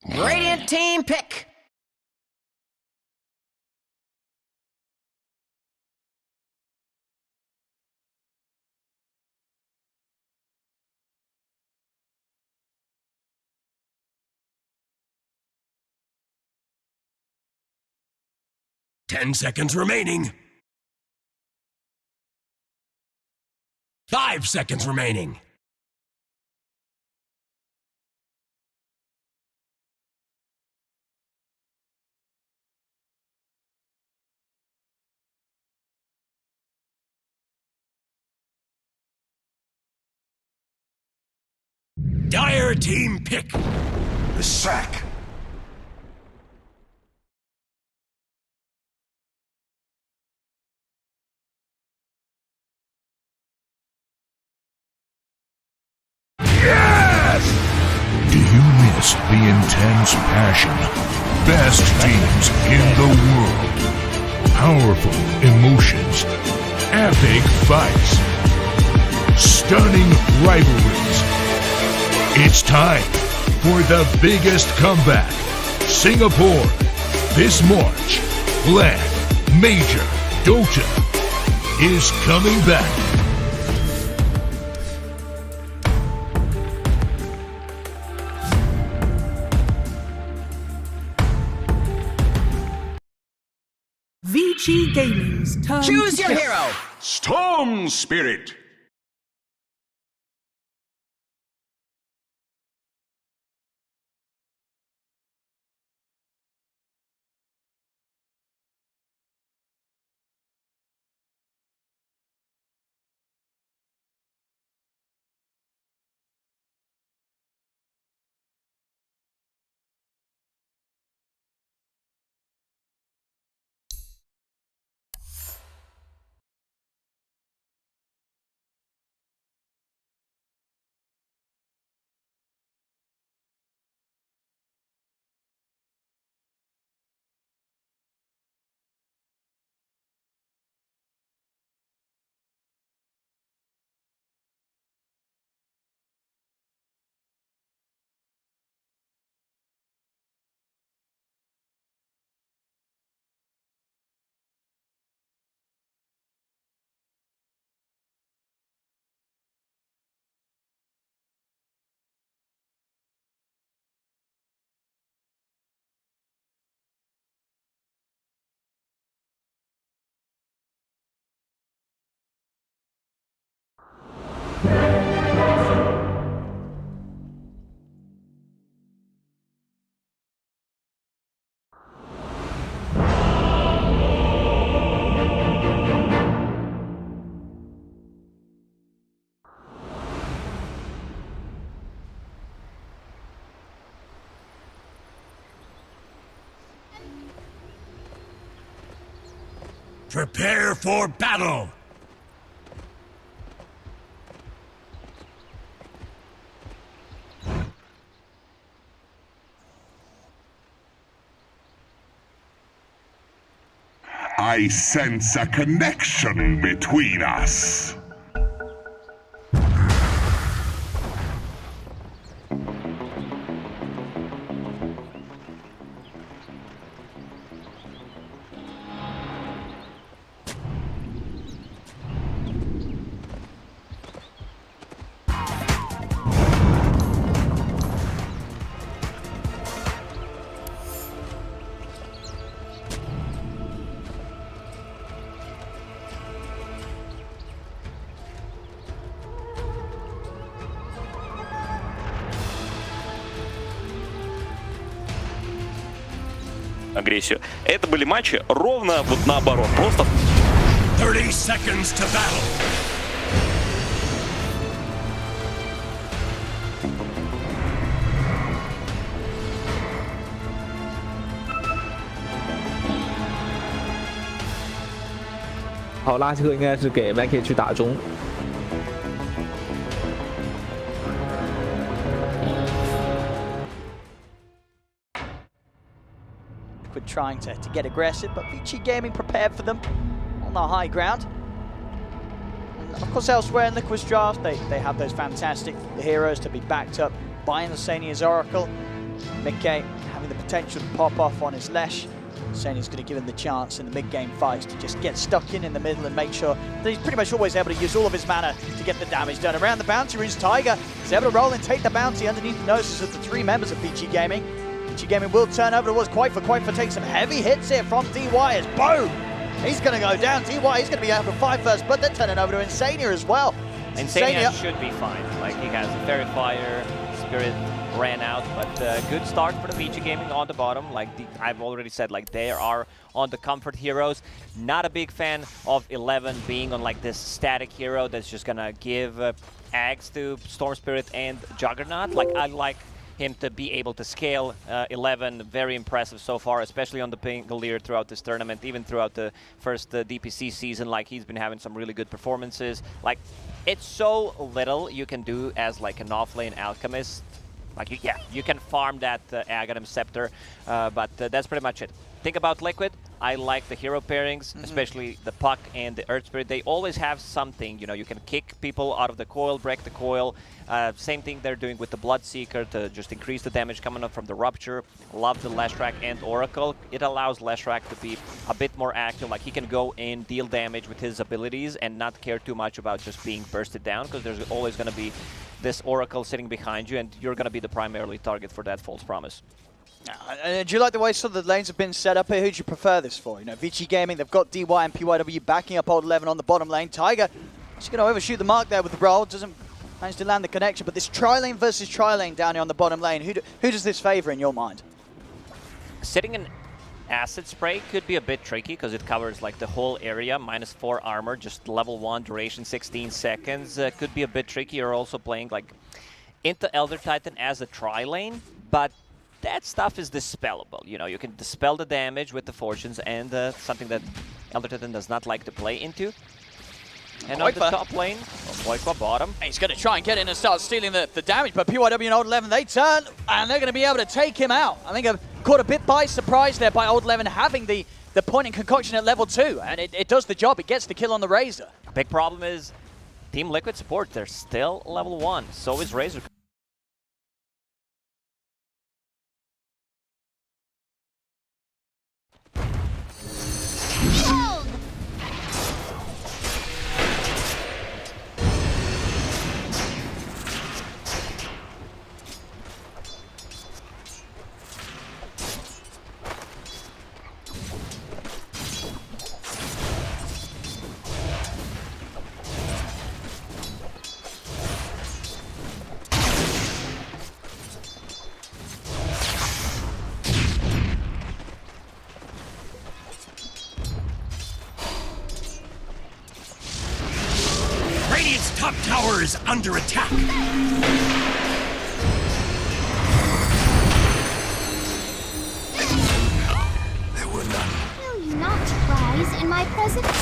Radiant team pick. Ten seconds remaining. 5 seconds remaining. Dire team pick. The sack. Yes! Do you miss the intense passion? Best teams in the world. Powerful emotions. Epic fights. Stunning rivalries. It's time for the biggest comeback. Singapore. This March, Black Major Dota is coming back. VICI Gaming's turn. Choose to your kill. hero. Storm Spirit. Prepare for battle! I sense a connection between us. Агрессию. Это были матчи ровно вот наоборот. Просто 30 seconds to battle.好，垃圾车应该是给 VICI 去打中。 trying to get aggressive, but VICI Gaming prepared for them on the high ground. And of course, elsewhere in Liquid's draft, they have those fantastic heroes to be backed up by Insania's Oracle. VICI having the potential to pop off on his Lesh. Insania's going to give him the chance in the mid-game fights to just get stuck in the middle and make sure that he's pretty much always able to use all of his mana to get the damage done. Around the bounty runes, Tiger is able to roll and take the bounty underneath the noses of the three members of VICI Gaming. VICI Gaming will turn over towards Quaifa takes some heavy hits here from DY as boom! He's going to go down. DY, he's going to be able to fight first, but they're turning over to Insania as well. Insania should be fine. Like, he has a Fairy Fire, Spirit ran out, but good start for the VICI Gaming on the bottom. Like I've already said, like they are on the comfort heroes. Not a big fan of 11 being on like this static hero that's just going to give Ags to Storm Spirit and Juggernaut. Like, I like him to be able to scale 11, very impressive so far, especially on the Pingalier throughout this tournament, even throughout the first DPC season. Like, he's been having some really good performances. Like, it's so little you can do as like an offlane alchemist. Like, you can farm that Aghanim Scepter, but that's pretty much it. Think about Liquid. I like the hero pairings, especially the Puck and the Earth Spirit. They always have something, you know, you can kick people out of the coil, break the coil. Same thing they're doing with the Bloodseeker to just increase the damage coming up from the Rupture. Love the Leshrac and Oracle. It allows Leshrac to be a bit more active. Like, he can go in, deal damage with his abilities and not care too much about just being bursted down, because there's always going to be this Oracle sitting behind you, and you're going to be the primarily target for that false promise. Do you like the way some of the lanes have been set up here? Who do you prefer this for? You know, VICI Gaming, they've got DY and PYW backing up Old 11 on the bottom lane. Tiger just going to overshoot the mark there with the roll. Doesn't manage to land the connection, but this tri-lane versus tri-lane down here on the bottom lane, who does this favor in your mind? Sitting in Acid Spray could be a bit tricky because it covers like the whole area, -4 armor, just level 1, duration 16 seconds. Could be a bit tricky. You're also playing like into Elder Titan as a tri-lane, but that stuff is dispellable. You know, you can dispel the damage with the Fortunes, and something that Elder Titan does not like to play into. And on the top lane, Quaifa bottom. He's going to try and get in and start stealing the damage, but PYW and Old 11, they turn, and they're going to be able to take him out. I think I've caught a bit by surprise there by Old 11 having the point and concoction at level 2, and it does the job. It gets the kill on the Razor. Big problem is Team Liquid support, they're still level 1. So is Razor. Radiant's top tower is under attack. There were none. Will you not rise in my presence?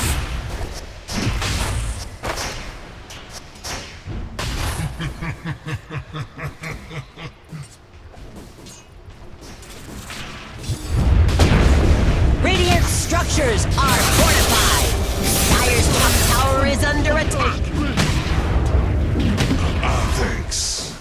structures are fortified. Dire's top tower is under attack. Thanks.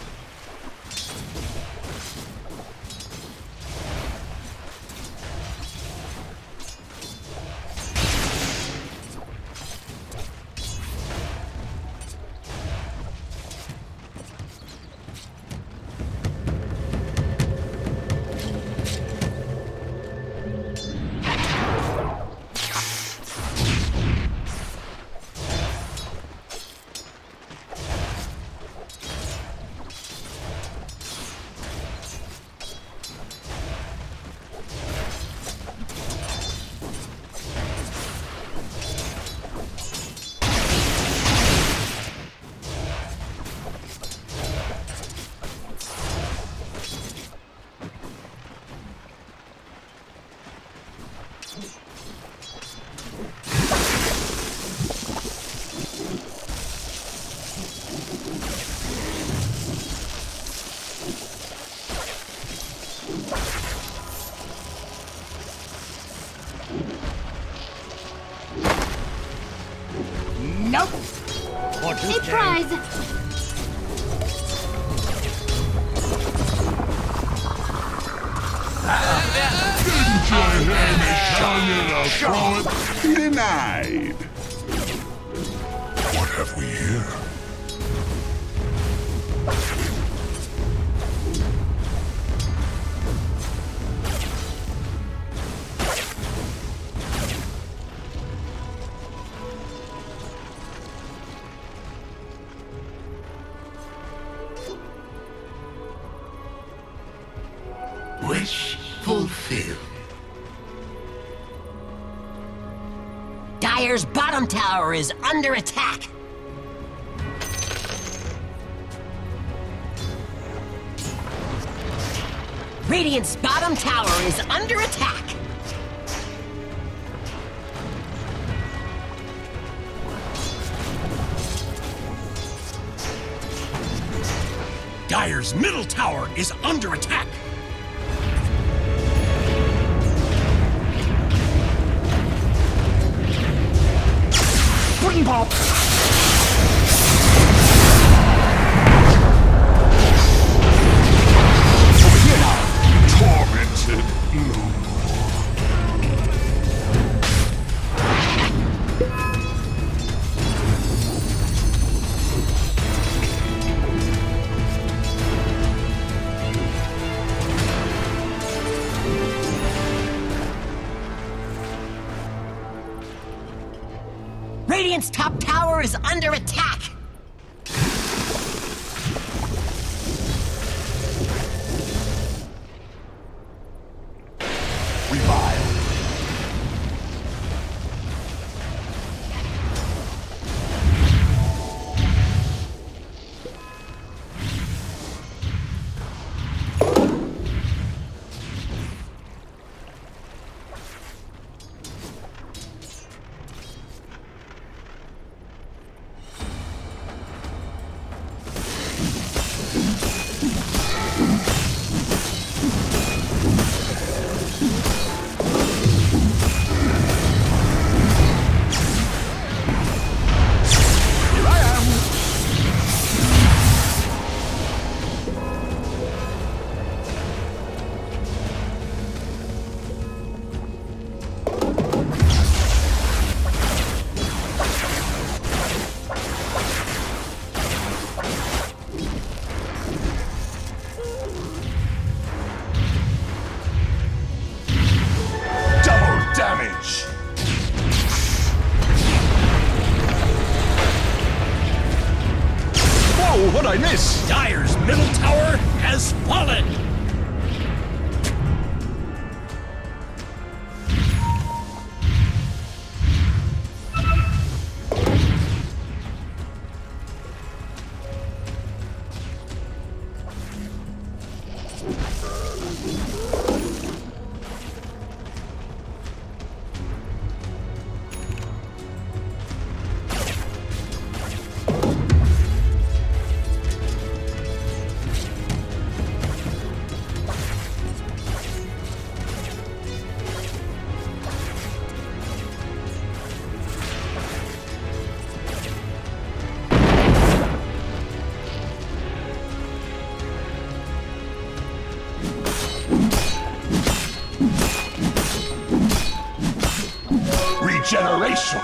Nope. Surprise! Denied. What have we here? Wish fulfilled. Dire's bottom tower is under attack. Radiant's bottom tower is under attack. Dire's middle tower is under attack. Spring ball. Over here now. Tormented no more. Radiant's top tower is under attack. What'd I miss? Dire's middle tower has fallen! generation.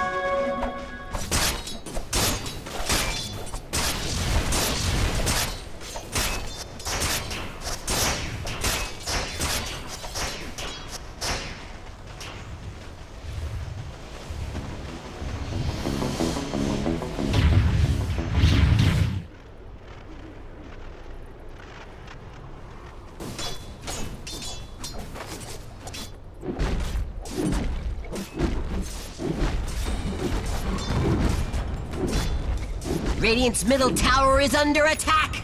Radiant's middle tower is under attack.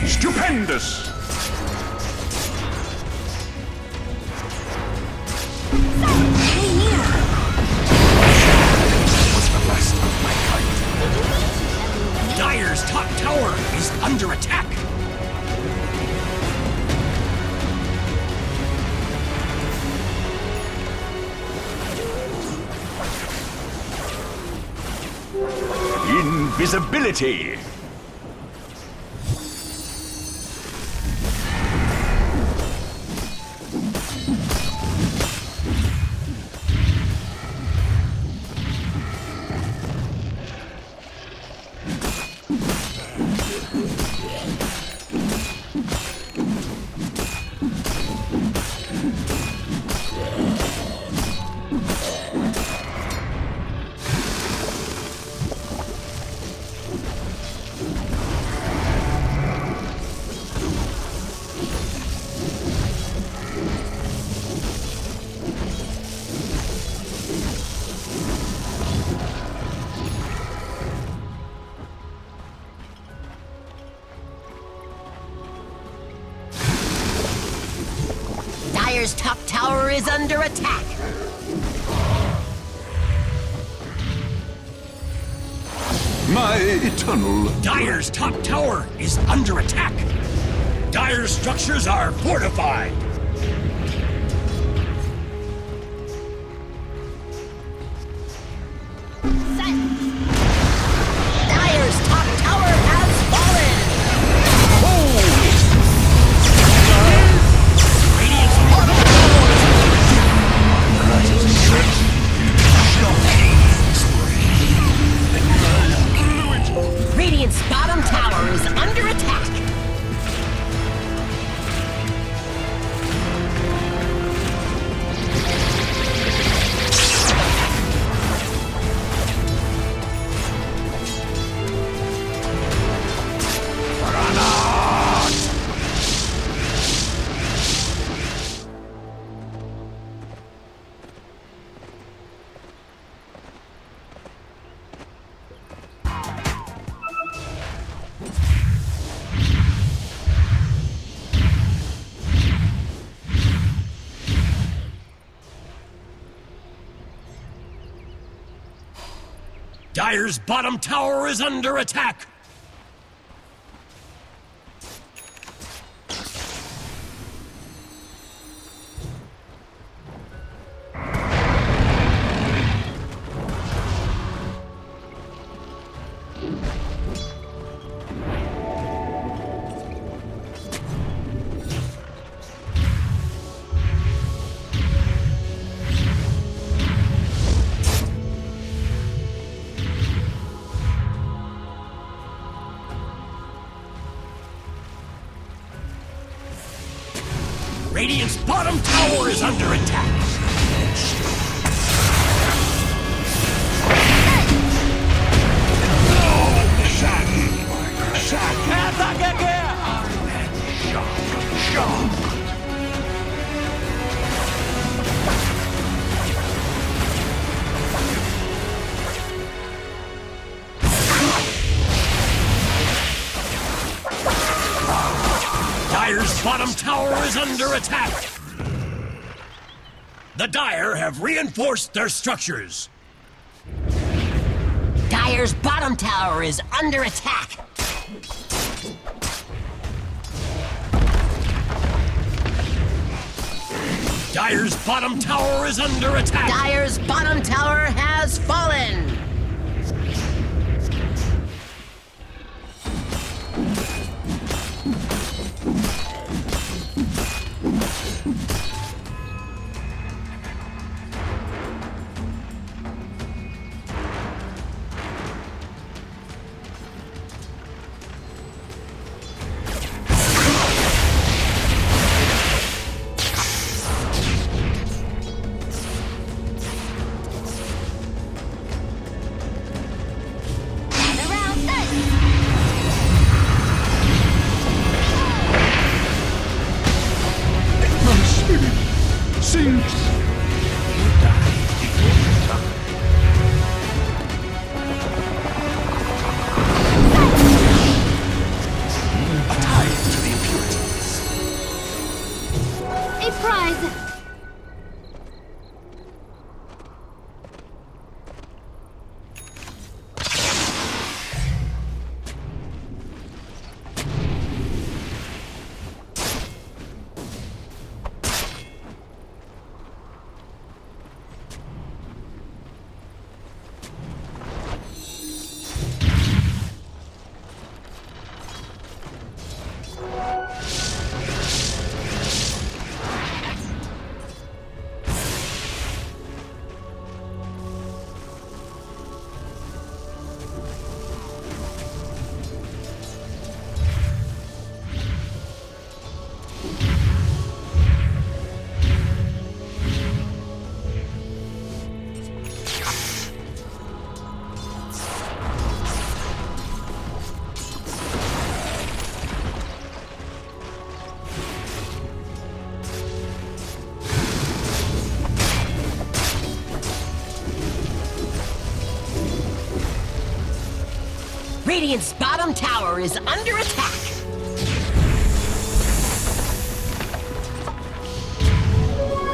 Stupendous! Was the last of my kind. Dire's top tower is under attack. Invisibility! Dire's top tower is under attack. My eternal... Dire's top tower is under attack. Dire's structures are fortified. Dire's top tower has fallen. Radiant's bottom tower is under attack. Dire's bottom tower is under attack. Radiant's bottom tower is under attack. Dire's bottom tower is under attack. The Dire have reinforced their structures. Dire's bottom tower is under attack. Dire's bottom tower is under attack. Dire's bottom tower has fallen. Radiant's bottom tower is under attack.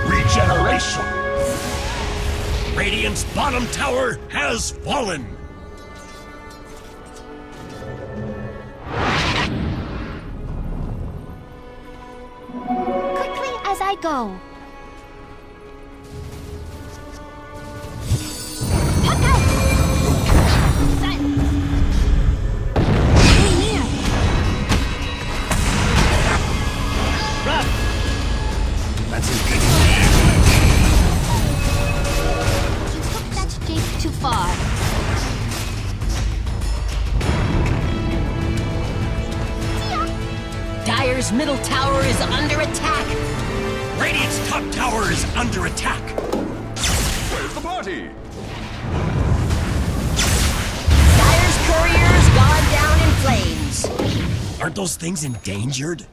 Regeneration. Radiant's bottom tower has fallen. Quickly as I go. Dire's middle tower is under attack. Radiant's top tower is under attack. Where's the party? Dire's courier's gone down in flames. Aren't those things endangered?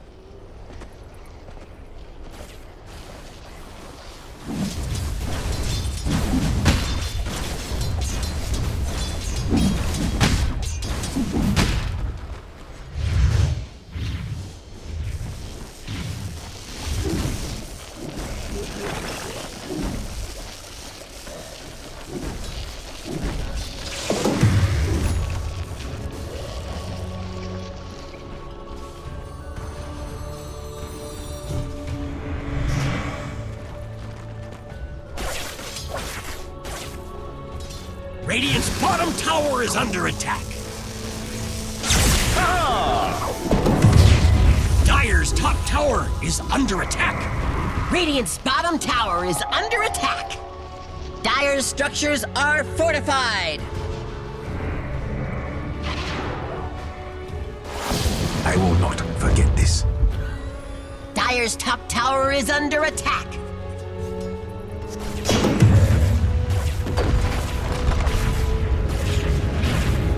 Radiant's bottom tower is under attack. Dire's top tower is under attack. Radiant's bottom tower is under attack. Dire's structures are fortified. I will not forget this. Dire's top tower is under attack.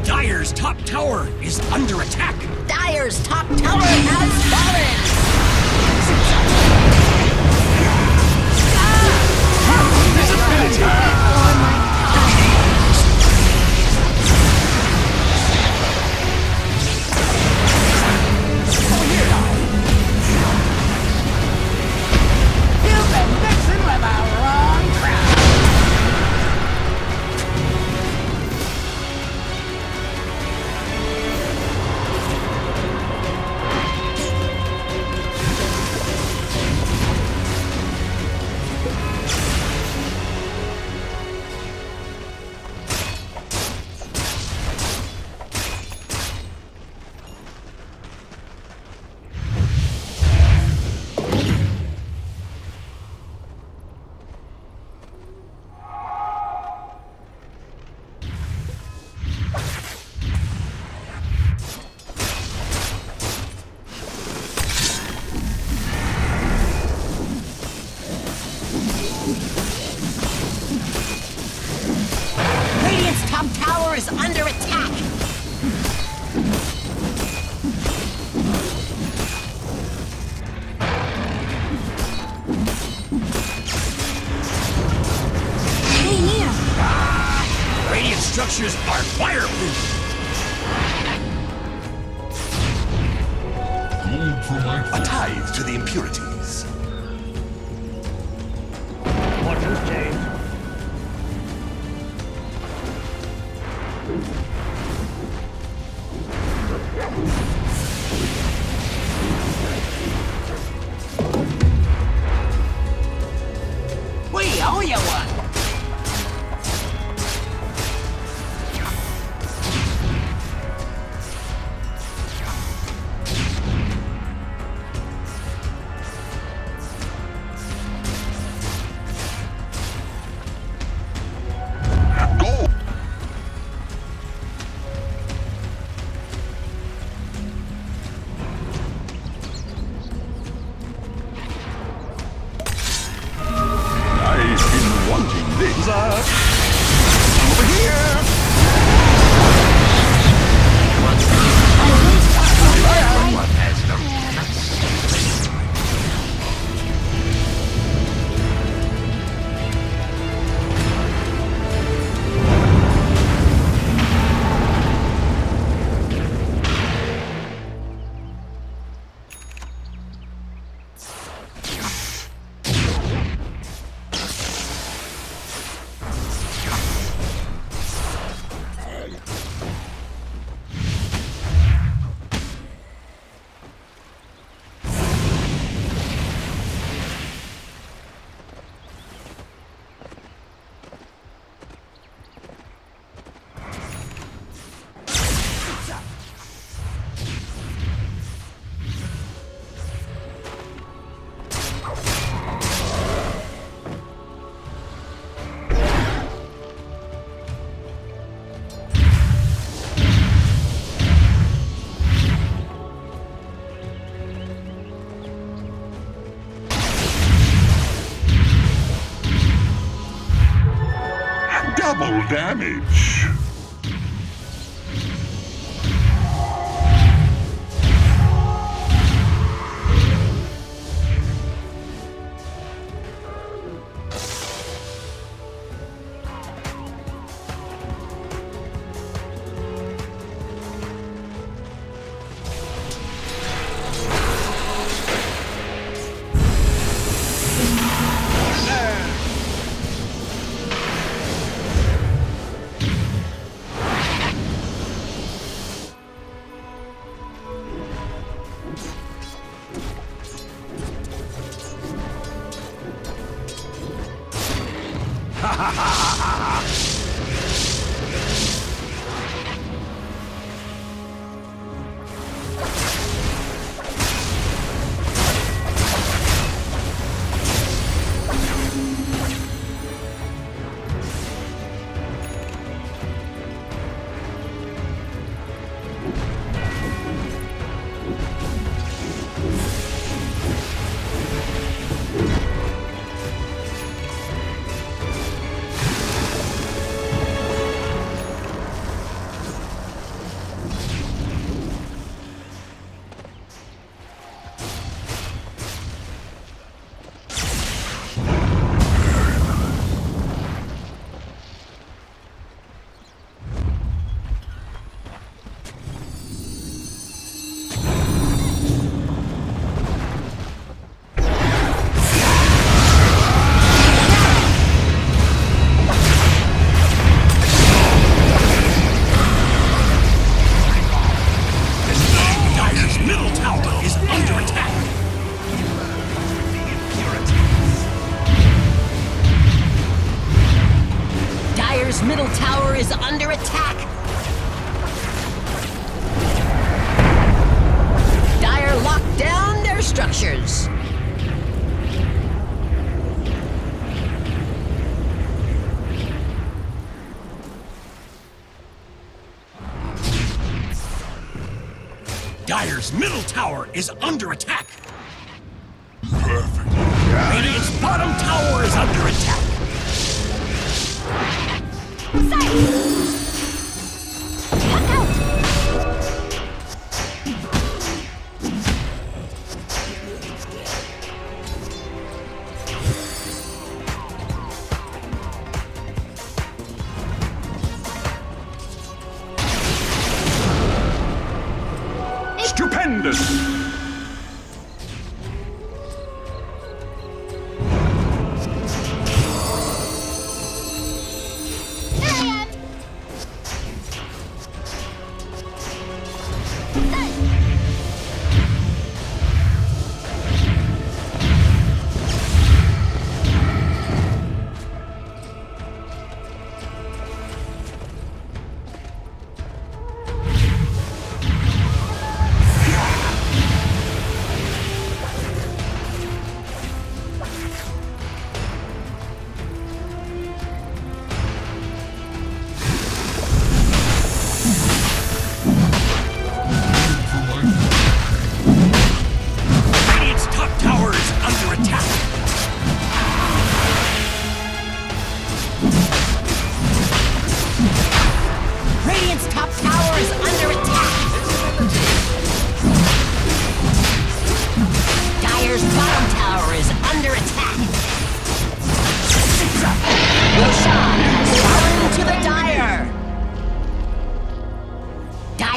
Dire's top tower is under attack. Dire's top tower has fallen. Visibility. You've been mixing with the wrong crowd. Radiant's top tower is under attack. Stay near. Radiant structures are fireproof. A tithe to the impurities. Fortunes change. We owe you one. I've been wanting this. Over here! Everyone has no guts. Double damage. middle tower is under attack. Dire locked down their structures. Dire's middle tower is under attack. Perfect. Radiant's bottom tower is under attack. Stupendous!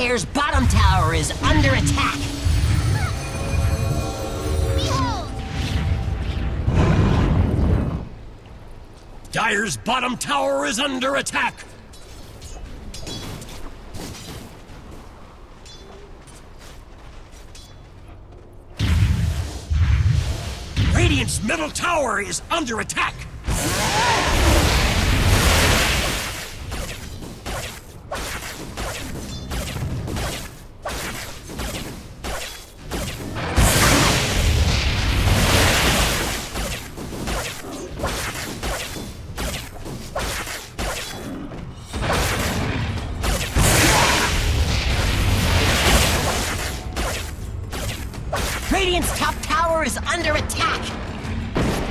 Dire's bottom tower is under attack. Dire's bottom tower is under attack. Radiant's middle tower is under attack. Radiant's top tower is under attack.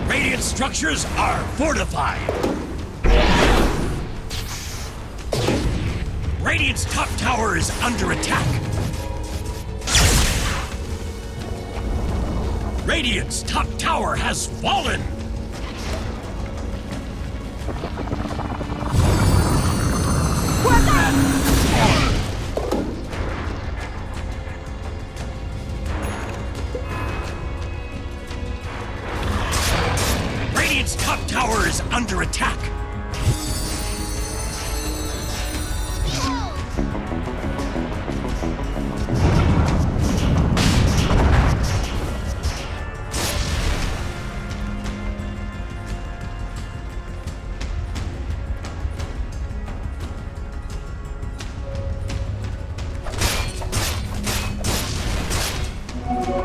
Radiant structures are fortified. Radiant's top tower is under attack. Radiant's top tower has fallen. Radiant's top tower is under attack.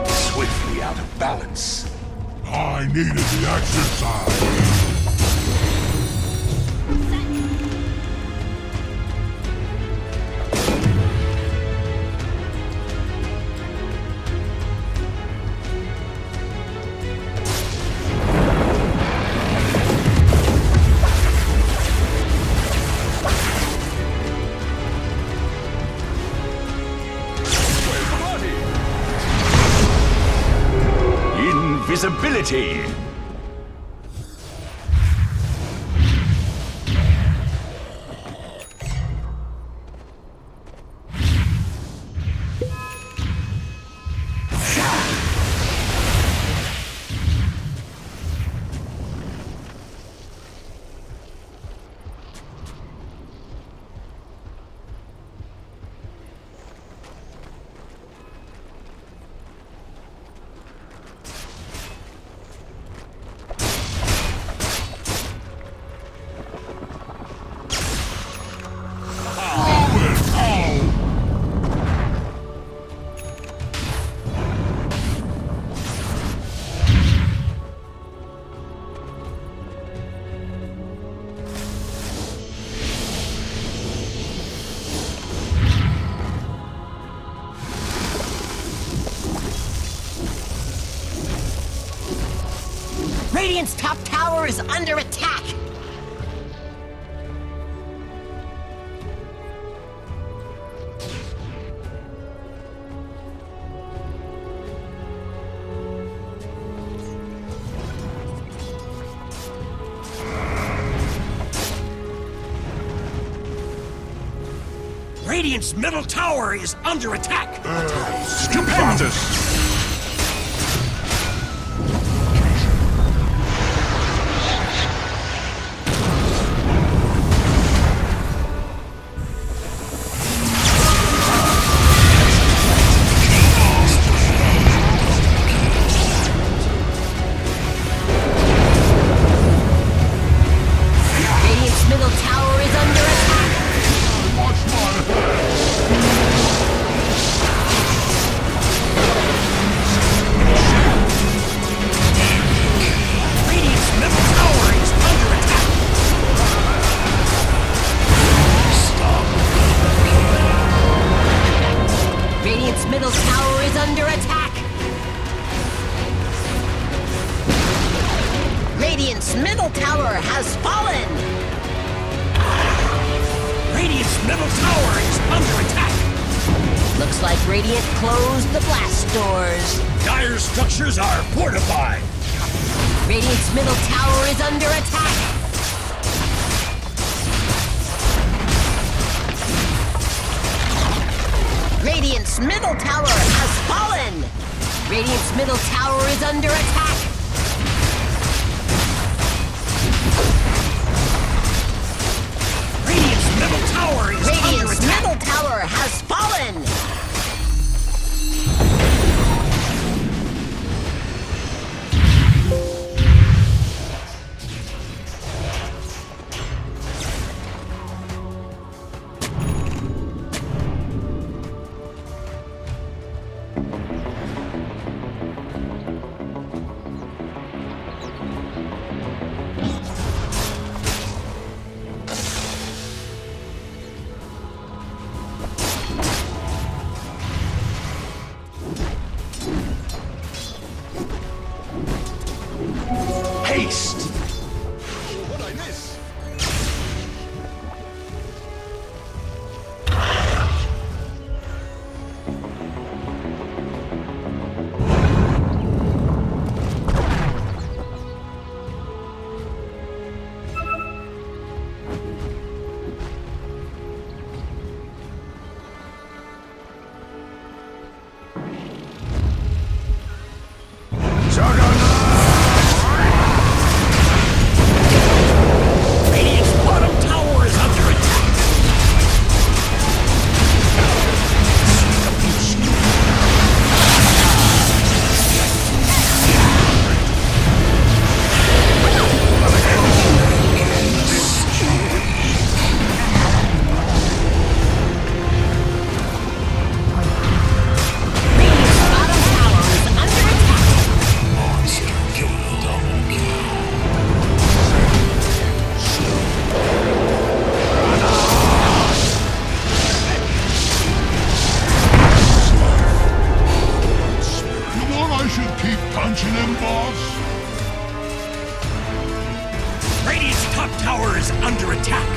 Swiftly out of balance. I needed the exercise. Invisibility. Radiant's top tower is under attack. Radiant's middle tower is under attack. Stupendous! Radiant's middle tower is under attack. Radiant's middle tower is under attack. Radiant's middle tower is under attack. Radiant's middle tower has fallen. Radiant's middle tower is under attack. Looks like Radiant closed the blast doors. Dire structures are fortified. Radiant's middle tower is under attack. Radiant's middle tower has fallen. Radiant's middle tower is under attack. Radiant's middle tower is under Radiant's attack. middle tower has fallen. Haste. What'd I miss? Radiant's bottom tower is under attack. Radiant's bottom tower is under attack. You want I should keep punching him, boss? Radiant's top tower is under attack.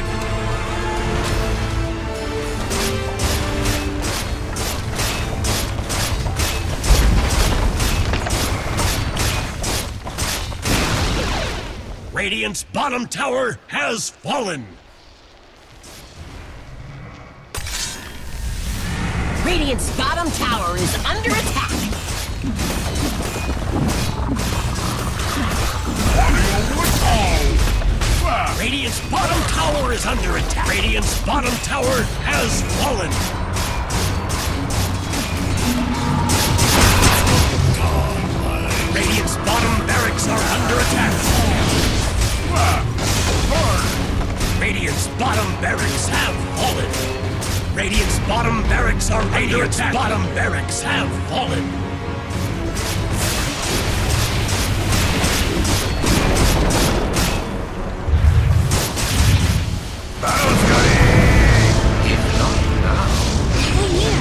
Radiant's bottom tower has fallen. Radiant's bottom tower is under attack. Radiant's bottom tower is under attack. Radiant's bottom tower has fallen. Radiant's bottom barracks are under attack. Radiant's bottom barracks have fallen. Radiant's bottom barracks are under attack. Radiant's bottom barracks have fallen. Battle's coming! If not now. Hey, you!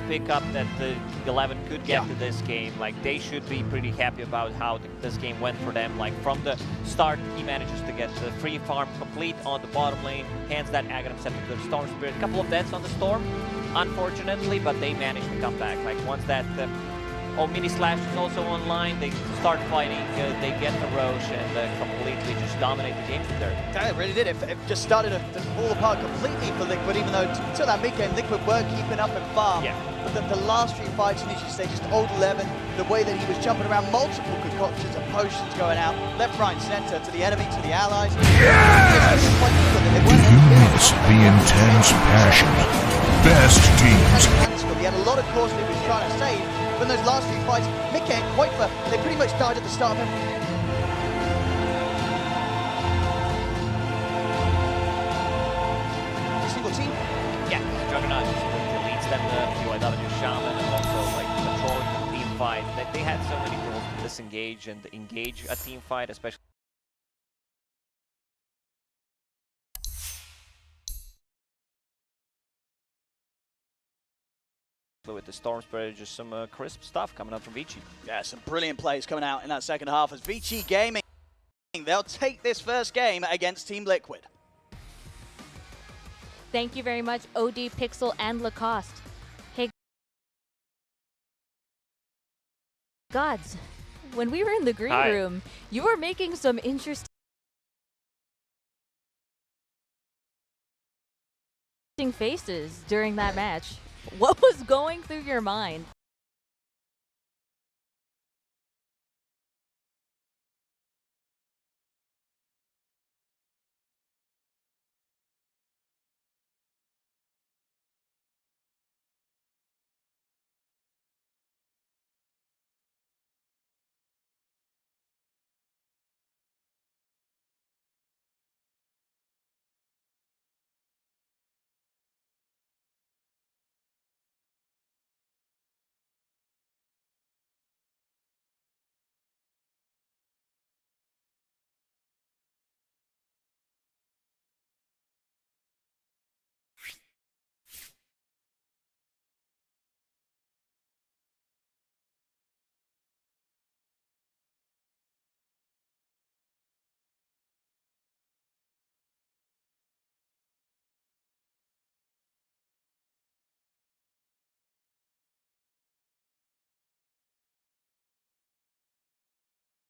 pickup that the 11 could get to this game. Like, they should be pretty happy about how this game went for them. Like, from the start, he manages to get the free farm complete on the bottom lane, hands that Aghanim Scepter to the Storm Spirit. A couple of deaths on the Storm, unfortunately, but they managed to come back. Like, once that Mini Slash is also online, they start fighting, they get the Roche, and completely just dominate the game from there. Yeah, it really did. It just started to fall apart completely for Liquid, even though until that mid-game, Liquid were keeping up and farm. Yeah. But the last few fights in each stage, just old 11, the way that he was jumping around, multiple concoctions and potions going out, left, right, center, to the enemy, to the allies. Yes! Fuse the intense passion. Best teams. He had a lot of cores that he was trying to save, but in those last few fights, mid-game, quite for, they pretty much died at the start of every single team. Yeah, Juggernaut just deletes them, the UIW Shaman, and also like controlling the team fight. They had so many tools to disengage and engage a team fight, especially. With the Storm Spirit, just some crisp stuff coming up from VICI. Yeah, some brilliant plays coming out in that second half as VICI Gaming, they'll take this first game against Team Liquid. Thank you very much, OD, Pixel, and Lacoste. Hey, gods, when we were in the green room, you were making some interesting faces during that match. What was going through your mind?